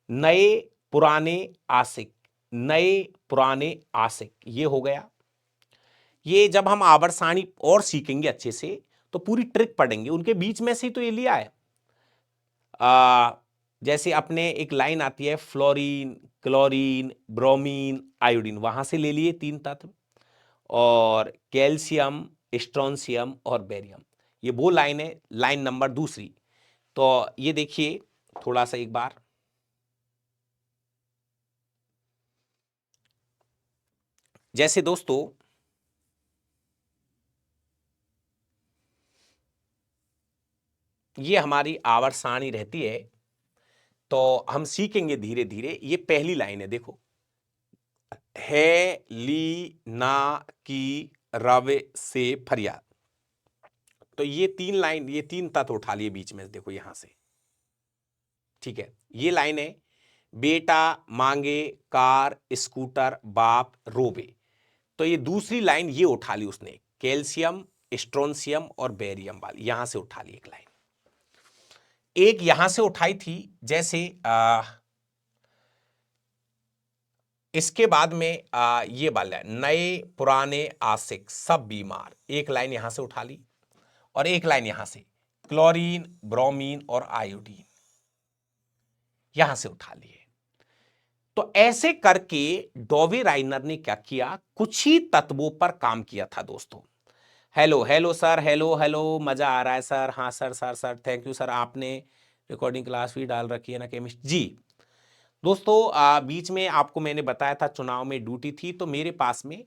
नए पुराने आसिक, नए पुराने आसिक, ये हो गया। ये जब हम आवर्त सारणी और सीखेंगे अच्छे से तो पूरी ट्रिक पढ़ेंगे, उनके बीच में से ही तो ये लिया है। जैसे अपने एक लाइन आती है, फ्लोरीन, क्लोरीन, ब्रोमीन, आयोडीन, वहां से ले लिए 3 तत्व, और कैल्शियम, स्ट्रोंशियम और बेरियम, ये वो लाइन है, लाइन नंबर दूसरी। तो ये देखिए थोड़ा सा एक बार, जैसे दोस्तों ये हमारी आवर्त सारणी रहती है, तो हम सीखेंगे धीरे धीरे। ये पहली लाइन है, देखो, है ली ना की रवे से फरियाद। तो ये 3 लाइन, ये 3 तत्व उठा लिए बीच में, देखो यहां से, ठीक है। ये लाइन है, बेटा मांगे कार स्कूटर बाप रोबे। तो ये दूसरी लाइन ये उठा ली उसने, कैल्शियम स्ट्रोंशियम और बेरियम वाली, यहां से उठा ली एक लाइन। एक यहां से उठाई थी, जैसे इसके बाद में ये वाला है, नए पुराने आशिक सब बीमार, एक लाइन यहां से उठा ली, और एक लाइन यहां से, क्लोरीन ब्रोमीन और आयोडीन, यहां से उठा लिए। तो ऐसे करके डॉवे राइनर ने क्या किया, कुछ ही तत्वों पर काम किया था दोस्तों। Hello hello sir, hello hello, मजा आ रहा है सर, हाँ sir sir sir, thank you sir, आपने रिकॉर्डिंग क्लास भी डाल रखी है ना केमिस्ट्री जी। दोस्तों बीच में आपको मैंने बताया था चुनाव में ड्यूटी थी, तो मेरे पास में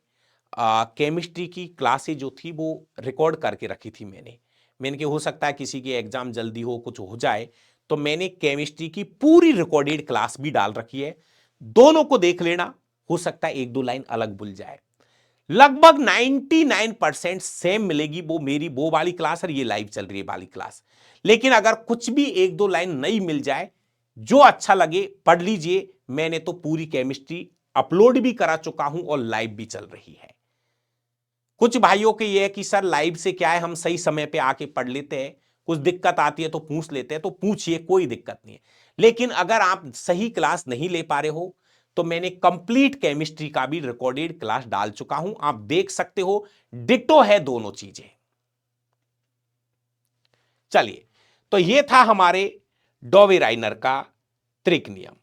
केमिस्ट्री की क्लासेज जो थी वो रिकॉर्ड करके रखी थी मैंने कि हो सकता है किसी के एग्जाम जल्दी हो, कुछ हो जाए, तो मैंने केमिस्ट्री की पूरी रिकॉर्डेड क्लास भी डाल रखी है, दोनों को देख लेना, हो सकता है 1-2 लाइन अलग भूल जाए। लगभग 99% सेम मिलेगी, वो मेरी वो वाली क्लास और ये लाइव चल रही है वाली क्लास। लेकिन अगर कुछ भी 1-2 लाइन नहीं मिल जाए, जो अच्छा लगे पढ़ लीजिए। मैंने तो पूरी केमिस्ट्री अपलोड भी करा चुका हूं और लाइव भी चल रही है। कुछ भाइयों के ये है कि सर लाइव से क्या है, हम सही समय पे आके पढ़ लेते हैं, कुछ दिक्कत आती है तो पूछ लेते हैं, तो पूछिए, कोई दिक्कत नहीं है। लेकिन अगर आप सही क्लास नहीं ले पा रहे हो, तो मैंने कंप्लीट केमिस्ट्री का भी रिकॉर्डेड क्लास डाल चुका हूं, आप देख सकते हो, डिट्टो है दोनों चीजें। चलिए, तो ये था हमारे डॉवे राइनर का त्रिक नियम।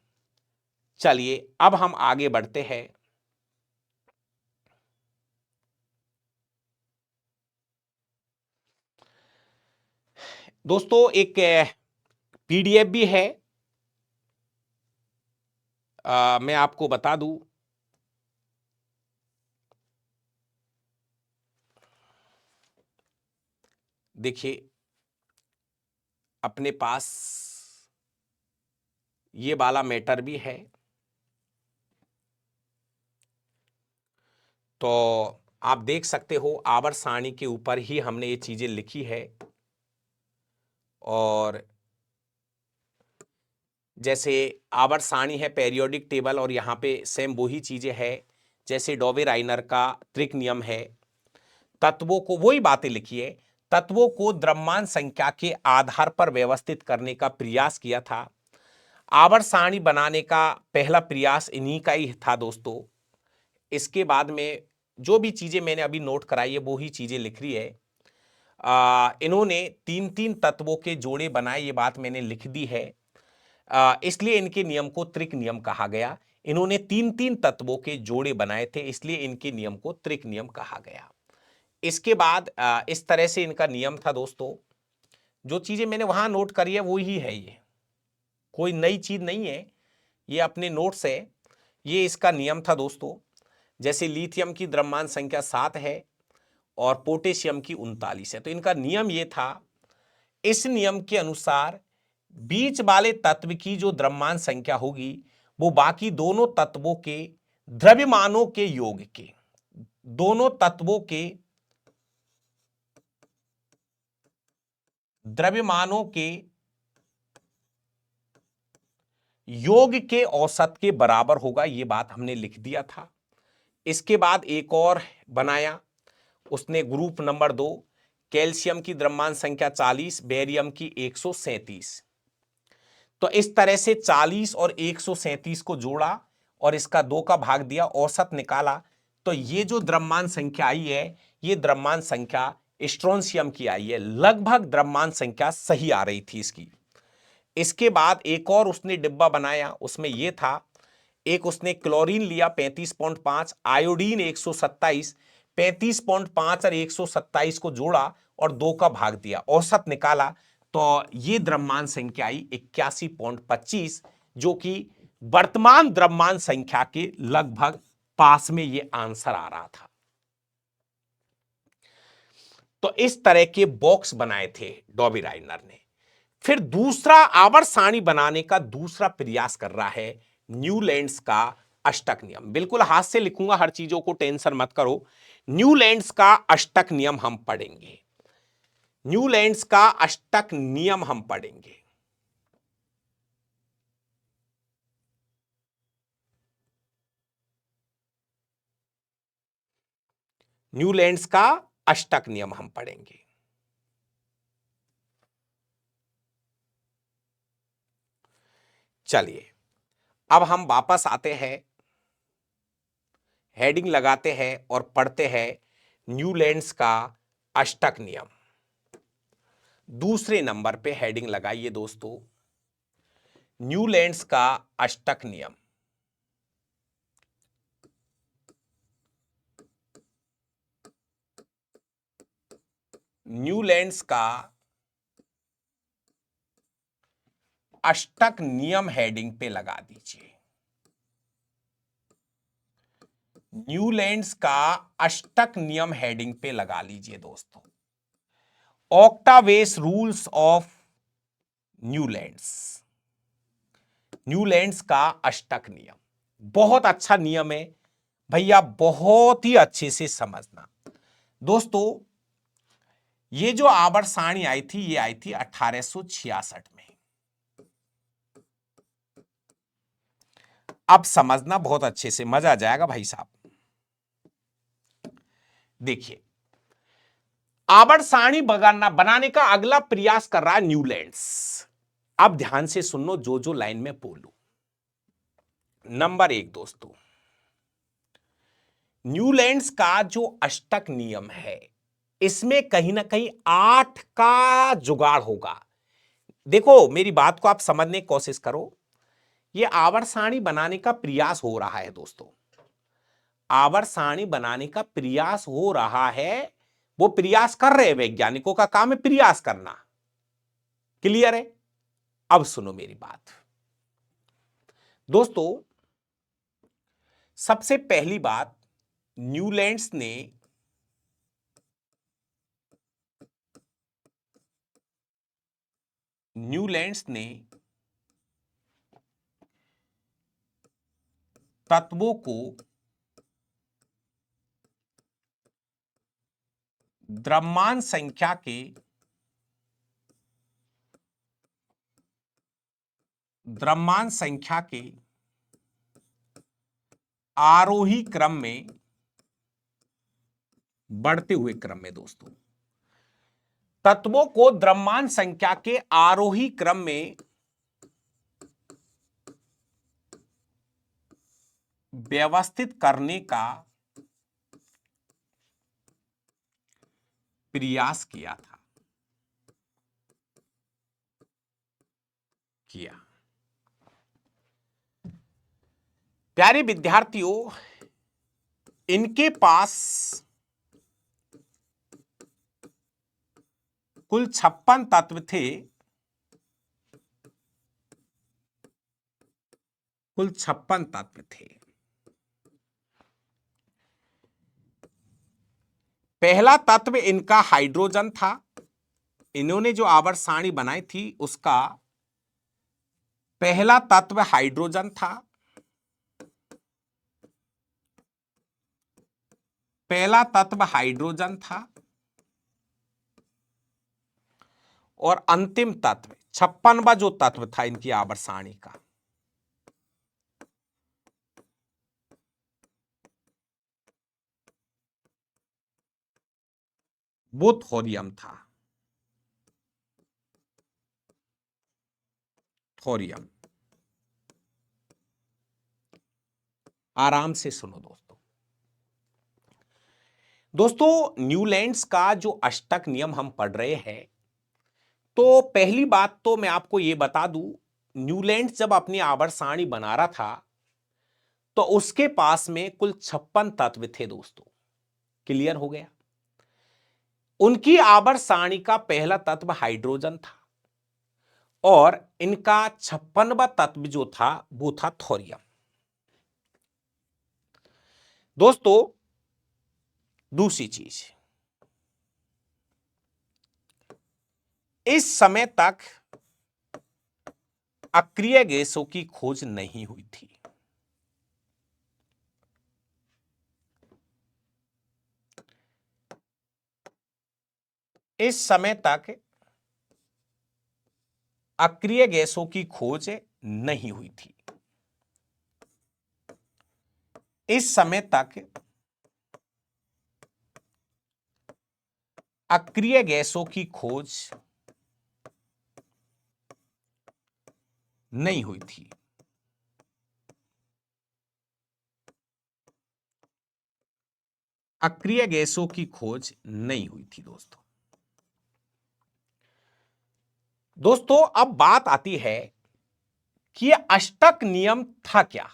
चलिए अब हम आगे बढ़ते हैं। दोस्तों एक पीडीएफ भी है, मैं आपको बता दूं, देखिए अपने पास ये वाला मैटर भी है, तो आप देख सकते हो आवर्त सारणी के ऊपर ही हमने ये चीजें लिखी है। और जैसे आवर्त सारणी है, पेरियोडिक टेबल, और यहाँ पे सेम वही चीजें है जैसे डॉवे राइनर का त्रिक नियम है। तत्वों को, वही बातें लिखी है, तत्वों को द्रव्यमान संख्या के आधार पर व्यवस्थित करने का प्रयास किया था। आवर्त सारणी बनाने का पहला प्रयास इन्हीं का ही था दोस्तों। इसके बाद में जो भी चीजें मैंने अभी नोट कराई है वो ही चीजें लिख रही है। इन्होंने 3-3 तत्वों के जोड़े बनाए, ये बात मैंने लिख दी है, इसलिए इनके नियम को त्रिक नियम कहा गया। इन्होंने 3-3 तत्वों के जोड़े बनाए थे, इसलिए इनके नियम को त्रिक नियम कहा गया। इसके बाद इस तरह से इनका नियम था दोस्तों। जो चीजें मैंने वहां नोट करी है वो ही है, ये कोई नई चीज नहीं है, ये अपने नोट्स है। ये इसका नियम था दोस्तों। जैसे लिथियम की द्रव्यमान संख्या 7 है और पोटेशियम की 39 है, तो इनका नियम ये था, इस नियम के अनुसार बीच वाले तत्व की जो द्रव्यमान संख्या होगी वो बाकी दोनों तत्वों के द्रव्यमानों के योग के, दोनों तत्वों के द्रव्यमानों के योग के औसत के बराबर होगा, ये बात हमने लिख दिया था। इसके बाद एक और बनाया उसने, ग्रुप नंबर 2, कैल्शियम की द्रव्यमान संख्या 40, बेरियम की 137। तो इस तरह से 40 और 137 को जोड़ा और इसका 2 का भाग दिया, औसत निकाला, तो ये जो द्रव्यमान संख्या आई है, ये द्रव्यमान संख्या स्ट्रोंशियम की आई है, लगभग द्रव्यमान संख्या सही आ रही थी इसकी। इसके बाद एक और उसने डिब्बा बनाया, उसमें यह था, एक उसने क्लोरीन लिया 35.5, आयोडीन 127, 35.5 और 127 को जोड़ा और 2 का भाग दिया, औसत निकाला, तो ये द्रव्यमान संख्या आई 81.25, जो कि वर्तमान द्रव्यमान संख्या के लगभग पास में ये आंसर आ रहा था। तो इस तरह के बॉक्स बनाए थे डॉबी राइनर ने। फिर दूसरा आवर्त सारणी बनाने का दूसरा प्रयास कर रहा है न्यूलैंड्स का अष्टक नियम। बिल्कुल हाथ से लिखूंगा हर चीजों को, टेंशन मत करो। न्यूलैंड्स का अष्टक नियम हम पढ़ेंगे, न्यूलैंड्स का अष्टक नियम हम पढ़ेंगे। न्यूलैंड्स का अष्टक नियम हम पढ़ेंगे। चलिए अब हम वापस आते हैं, हेडिंग लगाते हैं और पढ़ते हैं न्यूलैंड्स का अष्टक नियम। दूसरे नंबर पे हेडिंग लगाइए दोस्तों, न्यूलैंड्स का अष्टक नियम। न्यूलैंड्स का अष्टक नियम हेडिंग पे लगा दीजिए। न्यूलैंड्स का अष्टक नियम हेडिंग पे लगा लीजिए दोस्तों। ऑक्टावेस रूल्स ऑफ न्यूलैंड्स, न्यूलैंड्स का अष्टक नियम बहुत अच्छा नियम है भैया, बहुत ही अच्छे से समझना दोस्तों। ये जो आवर्त सारणी आई थी, ये आई थी 1866 में। अब समझना बहुत अच्छे से, मजा आ जाएगा भाई साहब। देखिए आवर्त सारणी बनाने का अगला प्रयास कर रहा है न्यूलैंड्स। अब ध्यान से सुनो जो जो लाइन में बोलूं। नंबर 1 दोस्तों, न्यूलैंड्स का जो अष्टक नियम है, इसमें कहीं ना कहीं 8 का जुगाड़ होगा। देखो मेरी बात को आप समझने की कोशिश करो। यह आवर्त सारणी बनाने का प्रयास हो रहा है दोस्तों, आवर्त सारणी बनाने का प्रयास हो रहा है। वो प्रयास कर रहे हैं, वैज्ञानिकों का काम है प्रयास करना। क्लियर है? अब सुनो मेरी बात दोस्तों। सबसे पहली बात, न्यूलैंड्स ने तत्वों को द्रव्यमान संख्या के आरोही क्रम में, बढ़ते हुए क्रम में दोस्तों, तत्वों को द्रव्यमान संख्या के आरोही क्रम में व्यवस्थित करने का प्रयास किया। प्यारे विद्यार्थियों, इनके पास कुल 56 तत्व थे, कुल 56 तत्व थे। पहला तत्व इनका हाइड्रोजन था। इन्होंने जो आवर्त सारणी बनाई थी उसका पहला तत्व हाइड्रोजन था। पहला तत्व हाइड्रोजन था और अंतिम तत्व 56वां जो तत्व था इनकी आवर्त सारणी का, वो थोरियम था। थोरियम। आराम से सुनो दोस्तों। दोस्तों न्यूलैंड्स का जो अष्टक नियम हम पढ़ रहे हैं, तो पहली बात तो मैं आपको यह बता दूं, न्यूलैंड्स जब अपनी आवर्त सारणी बना रहा था तो उसके पास में कुल 56 तत्व थे दोस्तों। क्लियर हो गया? उनकी आवर्त सारणी का पहला तत्व हाइड्रोजन था और इनका 56वां तत्व जो था वो था थोरियम। दोस्तों दूसरी चीज, इस समय तक अक्रिय गैसों की खोज नहीं हुई थी। इस समय तक अक्रिय गैसों की खोज नहीं हुई थी। इस समय तक अक्रिय गैसों की खोज नहीं हुई थी। अक्रिय गैसों की खोज नहीं हुई थी दोस्तों। दोस्तों अब बात आती है कि ये अष्टक नियम था क्या।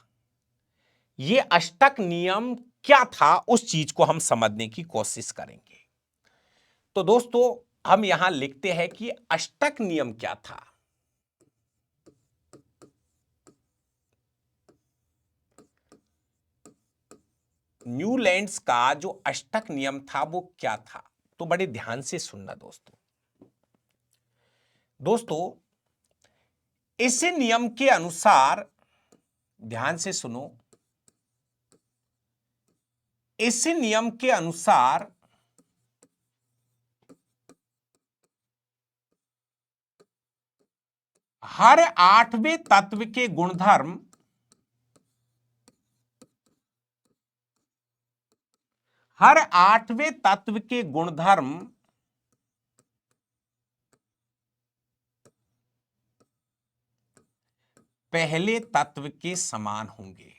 ये अष्टक नियम क्या था, उस चीज को हम समझने की कोशिश करेंगे। तो दोस्तों हम यहां लिखते हैं कि अष्टक नियम क्या था। न्यूलैंड्स का जो अष्टक नियम था वो क्या था, तो बड़े ध्यान से सुनना दोस्तों। दोस्तों इस नियम के अनुसार, ध्यान से सुनो, इस नियम के अनुसार हर आठवें तत्व के गुणधर्म हर आठवें तत्व के गुणधर्म पहले तत्व के समान होंगे।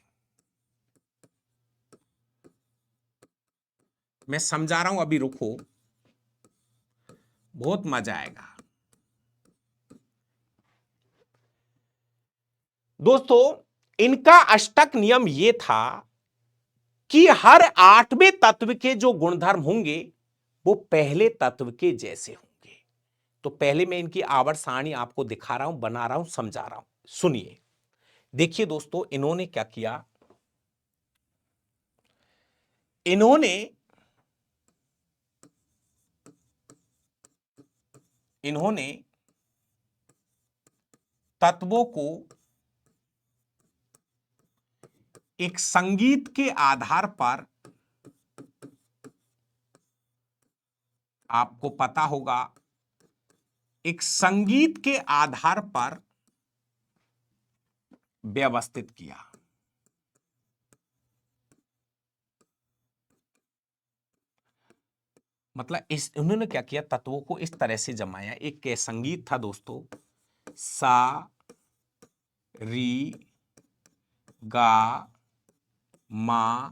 मैं समझा रहा हूं, अभी रुको, बहुत मजा आएगा। दोस्तों इनका अष्टक नियम यह था कि हर आठवें तत्व के जो गुणधर्म होंगे वो पहले तत्व के जैसे होंगे। तो पहले मैं इनकी आवर्त सारणी आपको दिखा रहा हूं, बना रहा हूं, समझा रहा हूं, सुनिए। देखिए दोस्तों इन्होंने क्या किया, इन्होंने तत्वों को एक संगीत के आधार पर, आपको पता होगा, एक संगीत के आधार पर व्यवस्थित किया। मतलब उन्होंने क्या किया, तत्वों को इस तरह से जमाया। एक संगीत था दोस्तों, सा री गा मा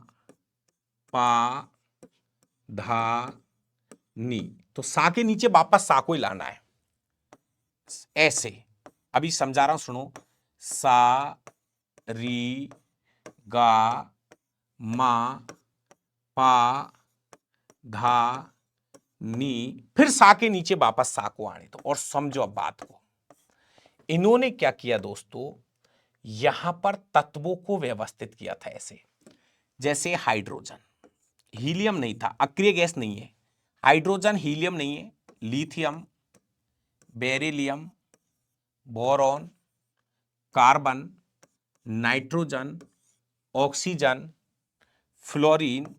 पा धा नी। तो सा के नीचे वापस सा को ही लाना है, ऐसे। अभी समझा रहा हूं, सुनो। सा री गा मा पा धा नी, फिर सा के नीचे वापस सा को आने दो। और समझो अब बात को, इन्होंने क्या किया दोस्तों, यहां पर तत्वों को व्यवस्थित किया था ऐसे। जैसे हाइड्रोजन, हीलियम नहीं था, अक्रिय गैस नहीं है। हाइड्रोजन हीलियम नहीं है, lithium, beryllium, boron, carbon, nitrogen, oxygen, fluorine,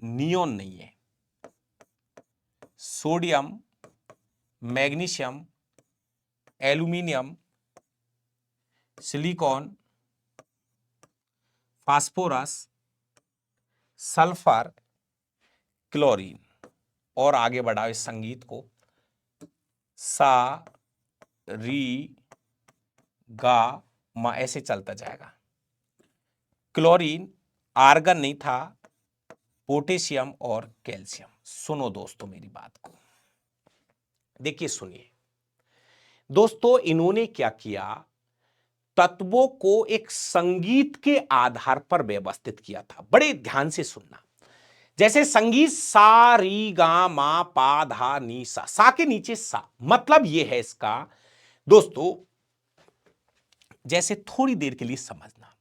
neon नहीं है, sodium, magnesium, aluminium, silicon, phosphorus, sulphur, chlorine. और आगे बढ़ाओ इस संगीत को, सा री गा मा, ऐसे चलता जाएगा। क्लोरीन, आर्गन नहीं था, पोटेशियम और कैल्शियम। सुनो दोस्तों मेरी बात को, देखिए सुनिए दोस्तों, इन्होंने क्या किया, तत्वों को एक संगीत के आधार पर व्यवस्थित किया था। बड़े ध्यान से सुनना। जैसे संगीत सा री गा मा पा धा नी सा, सा के नीचे सा, मतलब यह है इसका दोस्तों, जैसे थोड़ी देर के लिए समझना,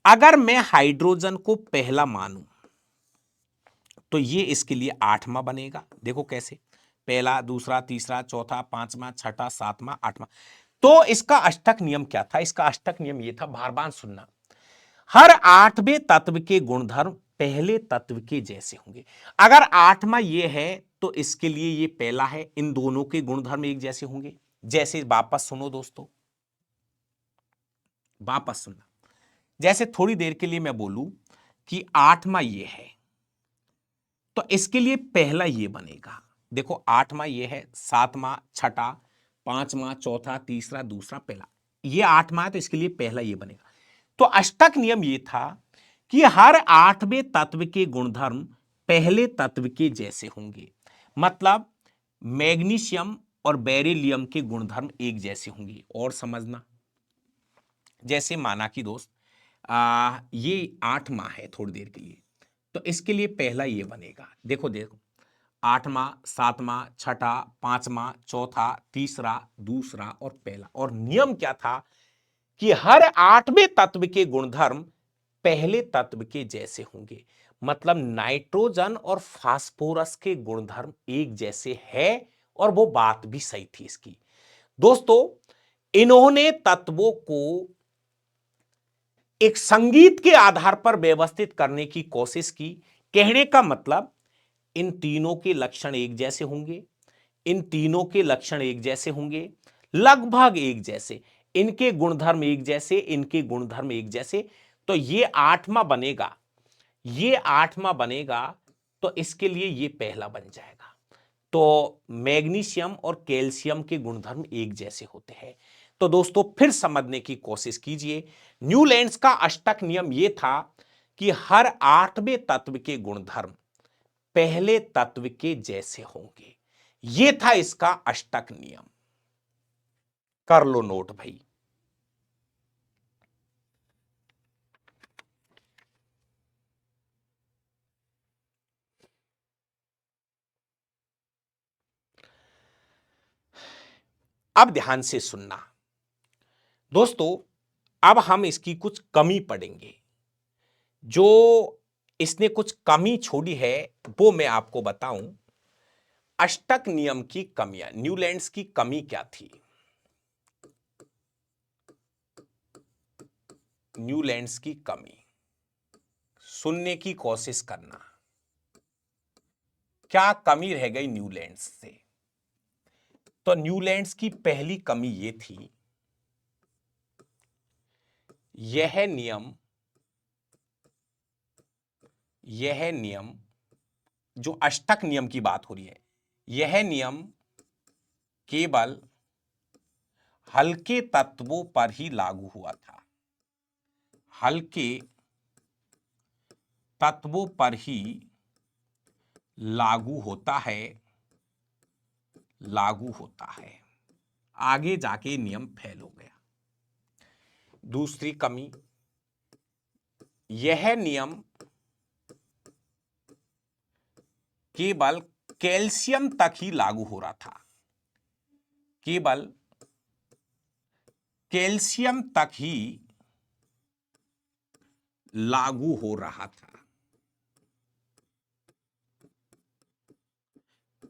अगर मैं हाइड्रोजन को पहला मानूं तो ये इसके लिए आठवां बनेगा। देखो कैसे, पहला, दूसरा, तीसरा, चौथा, पांचवा, छठा, सातवां, आठवां। तो इसका अष्टक नियम क्या था? इसका अष्टक नियम यह था, बार बार सुनना, हर आठवें तत्व के गुणधर्म पहले तत्व के जैसे होंगे। अगर आठवां ये है तो इसके लिए ये पहला है, इन दोनों के गुणधर्म एक जैसे होंगे। जैसे वापस सुनो दोस्तों, वापस सुनना, जैसे थोड़ी देर के लिए मैं बोलूं कि आठवां ये है तो इसके लिए पहला ये बनेगा। देखो आठवां ये है, सातवां, छठा, पांचवां, चौथा, तीसरा, दूसरा, पहला, ये आठवां है तो इसके लिए पहला ये बनेगा। तो अष्टक नियम ये था कि हर आठवें तत्व के गुणधर्म पहले तत्व के जैसे होंगे। मतलब मैग्नीशियम और बेरिलियम के गुणधर्म एक जैसे होंगे। और समझना, जैसे माना कि दोस्त ये आठवां है थोड़ी देर के लिए, तो इसके लिए पहला ये बनेगा। देखो देखो, आठवां, सातवां, छठा, पांचवां, चौथा, तीसरा, दूसरा और पहला। और नियम क्या था कि हर आठवें तत्व के गुणधर्म पहले तत्व के जैसे होंगे। मतलब नाइट्रोजन और फास्फोरस के गुणधर्म एक जैसे है, और वो बात भी सही थी इसकी। दोस्तों, इन्होंने तत्वों को एक संगीत के आधार पर व्यवस्थित करने की कोशिश की। कहने का मतलब, इन तीनों के लक्षण एक जैसे होंगे, इन तीनों के लक्षण एक जैसे होंगे, लगभग एक जैसे, इनके गुणधर्म एक जैसे, इनके गुणधर्म एक जैसे। तो ये आठवां बनेगा, ये आठवां बनेगा, तो इसके लिए ये पहला बन जाएगा। तो मैग्नीशियम और कैल्शियम के गुणधर्म एक जैसे होते हैं। तो दोस्तों फिर समझने की कोशिश कीजिए, न्यूलैंड्स का अष्टक नियम यह था कि हर आठवें तत्व के गुणधर्म पहले तत्व के जैसे होंगे। यह था इसका अष्टक नियम। कर लो नोट भाई। अब ध्यान से सुनना दोस्तों, अब हम इसकी कुछ कमी पढ़ेंगे। जो इसने कुछ कमी छोड़ी है वो मैं आपको बताऊं। अष्टक नियम की कमियां, न्यूलैंड्स की कमी क्या थी? न्यूलैंड्स की कमी सुनने की कोशिश करना, क्या कमी रह गई न्यूलैंड्स से? तो न्यूलैंड्स की पहली कमी यह थी, यह नियम जो अष्टक नियम की बात हो रही है, यह नियम केवल हल्के तत्वों पर ही लागू हुआ था। हल्के तत्वों पर ही लागू होता है, लागू होता है। आगे जाके नियम फेल हो गया। दूसरी कमी, यह नियम केवल कैल्शियम तक ही लागू हो रहा था, केवल कैल्शियम तक ही लागू हो रहा था।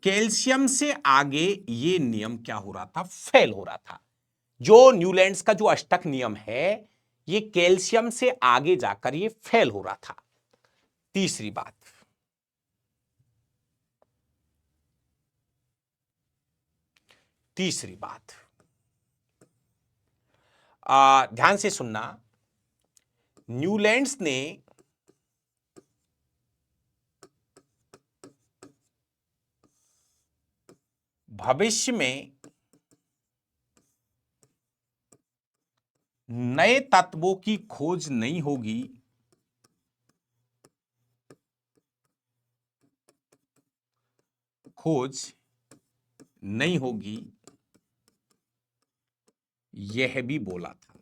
कैल्शियम से आगे ये नियम क्या हो रहा था? फेल हो रहा था। जो न्यूलैंड्स का जो अष्टक नियम है, ये कैल्शियम से आगे जाकर ये फेल हो रहा था। तीसरी बात, तीसरी बात, ध्यान से सुनना, न्यूलैंड्स ने भविष्य में नए तत्वों की खोज नहीं होगी, खोज नहीं होगी, यह भी बोला था।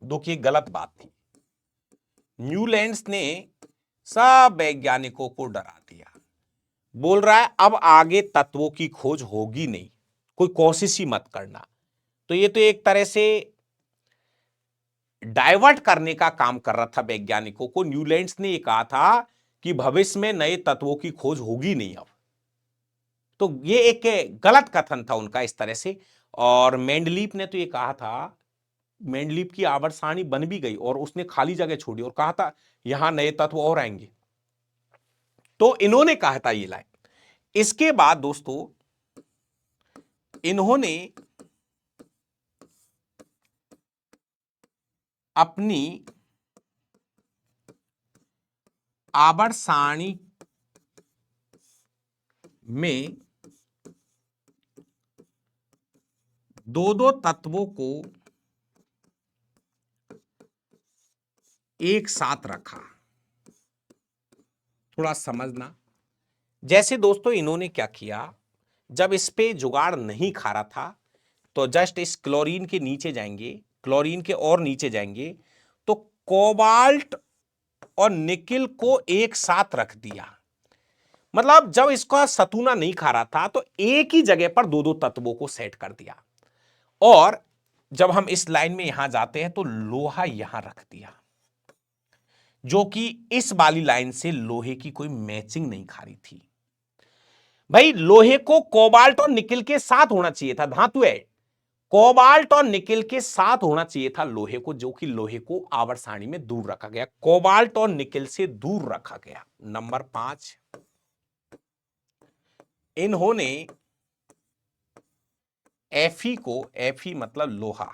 देखिए गलत बात थी। न्यूलैंड्स ने सब वैज्ञानिकों को डरा दिया। बोल रहा है अब आगे तत्वों की खोज होगी नहीं, कोई कोशिश ही मत करना। तो ये तो एक तरह से डाइवर्ट करने का काम कर रहा था वैज्ञानिकों को। न्यूलैंड्स ने ये कहा था कि भविष्य में नए तत्वों की खोज होगी नहीं अब। तो ये एक गलत कथन था उनका इस तरह से। और मेंडलीफ ने तो ये कहा था, मेंडलीफ की आवर्त सारणी बन भी गई और उसने खाली जगह छोड़ी और कहा था यहां नए तत्व और आएंगे। तो इन्होंने कहा था ये लाइन। इसके बाद दोस्तों इन्होंने अपनी आवर्त सारणी में दो दो तत्वों को एक साथ रखा। थोड़ा समझना, जैसे दोस्तों इन्होंने क्या किया, जब इस पे जुगाड़ नहीं खा रहा था तो जस्ट इस क्लोरीन के नीचे जाएंगे, क्लोरीन के और नीचे जाएंगे, तो कोबाल्ट और निकिल को एक साथ रख दिया। मतलब जब इसका सतूना नहीं खा रहा था तो एक ही जगह पर दो दो तत्वों को सेट कर दिया। और जब हम इस लाइन में यहां जाते हैं तो लोहा यहां रख दिया, जो कि इस वाली लाइन से लोहे की कोई मैचिंग नहीं खा रही थी। भाई लोहे को कोबाल्ट और निकिल के साथ होना चाहिए था, धातु है, कोबाल्ट और निकिल के साथ होना चाहिए था लोहे को, जो कि लोहे को आवर्त सारणी में दूर रखा गया, कोबाल्ट और निकिल से दूर रखा गया। नंबर 5, इन्होंने Fe को, Fe मतलब लोहा,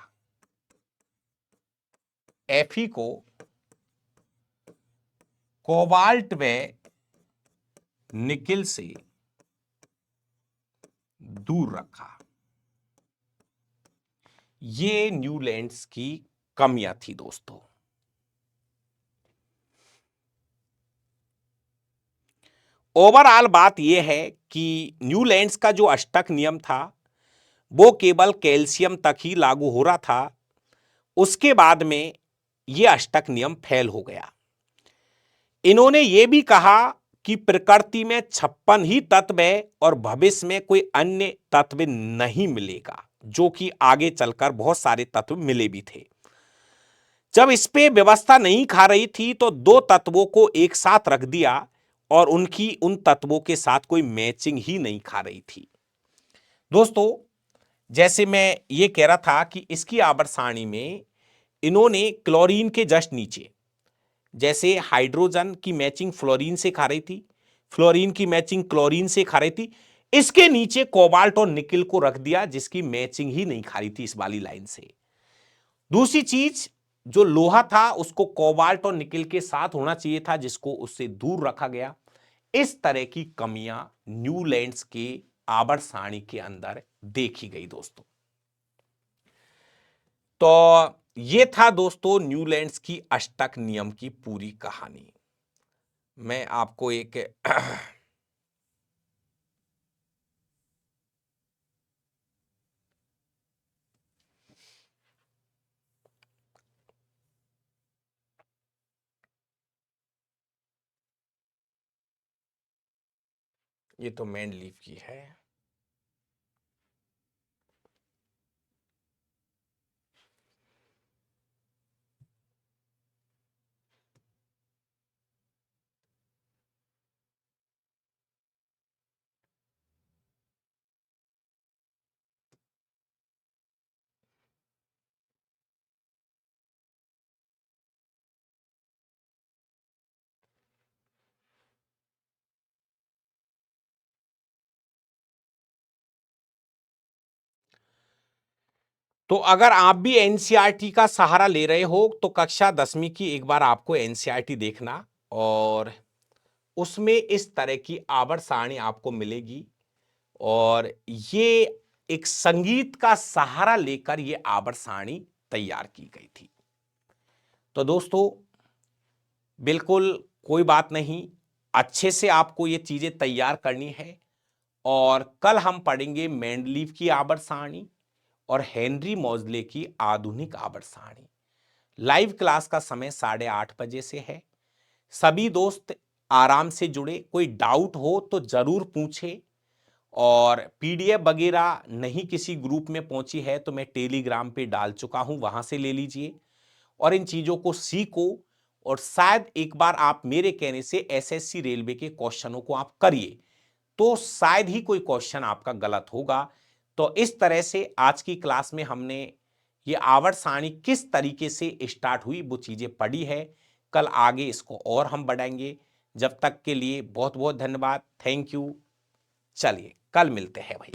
Fe को कोबाल्ट व निकिल से दूर रखा। ये न्यूलैंड्स की कमियां थी दोस्तों। ओवरऑल बात यह है कि न्यूलैंड्स का जो अष्टक नियम था वो केवल कैल्शियम तक ही लागू हो रहा था। उसके बाद में यह अष्टक नियम फेल हो गया। इन्होंने यह भी कहा कि प्रकृति में 56 ही तत्व है और भविष्य में कोई अन्य तत्व नहीं मिलेगा, जो कि आगे चलकर बहुत सारे तत्व मिले भी थे। जब इस पे व्यवस्था नहीं खा रही थी तो दो तत्वों को एक साथ रख दिया और उनकी उन तत्वों के साथ कोई मैचिंग ही नहीं खा रही थी। दोस्तों जैसे मैं ये कह रहा था कि इसकी आवर्त सारणी में इन्होंने क्लोरीन के जस्ट नीचे, जैसे हाइड्रोजन की मैचिंग फ्लोरीन से खा रही थी, फ्लोरीन की मैचिंग क्लोरीन से खा रही थी, इसके नीचे कोबाल्ट और निकिल को रख दिया जिसकी मैचिंग ही नहीं खा रही थी इस वाली लाइन से। दूसरी चीज, जो लोहा था उसको कोबाल्ट और निकिल के साथ होना चाहिए था जिसको उससे दूर रखा गया। इस तरह की कमियां न्यूलैंड्स के आवर्त सारणी के अंदर देखी गई दोस्तों। तो ये था दोस्तों न्यूलैंड्स की अष्टक नियम की पूरी कहानी। मैं आपको एक ये तो मेंडलीफ की है। तो अगर आप भी एनसीईआरटी का सहारा ले रहे हो तो कक्षा 10वीं की एक बार आपको एनसीईआरटी देखना, और उसमें इस तरह की आवर्त सारणी आपको मिलेगी। और ये एक संगीत का सहारा लेकर ये आवर्त सारणी तैयार की गई थी। तो दोस्तों बिल्कुल कोई बात नहीं, अच्छे से आपको ये चीजें तैयार करनी है। और कल हम पढ़ेंगे मेंडलीव की आवर्त सारणी और हेनरी मोजले की आधुनिक आवर्त सारणी। लाइव क्लास का समय 8:30 बजे से है। सभी दोस्त आराम से जुड़े, कोई डाउट हो तो जरूर पूछे। और पीडीएफ वगैरह नहीं किसी ग्रुप में पहुंची है तो मैं टेलीग्राम पे डाल चुका हूं, वहां से ले लीजिए और इन चीजों को सीखो। और शायद एक बार आप मेरे कहने से एसएससी रेलवे के क्वेश्चनों को आप करिए तो शायद ही कोई क्वेश्चन आपका गलत होगा। तो इस तरह से आज की क्लास में हमने ये आवर्त सारणी किस तरीके से स्टार्ट हुई वो चीजें पढ़ी है। कल आगे इसको और हम बढ़ाएंगे। जब तक के लिए बहुत बहुत धन्यवाद, थैंक यू। चलिए कल मिलते हैं भाई।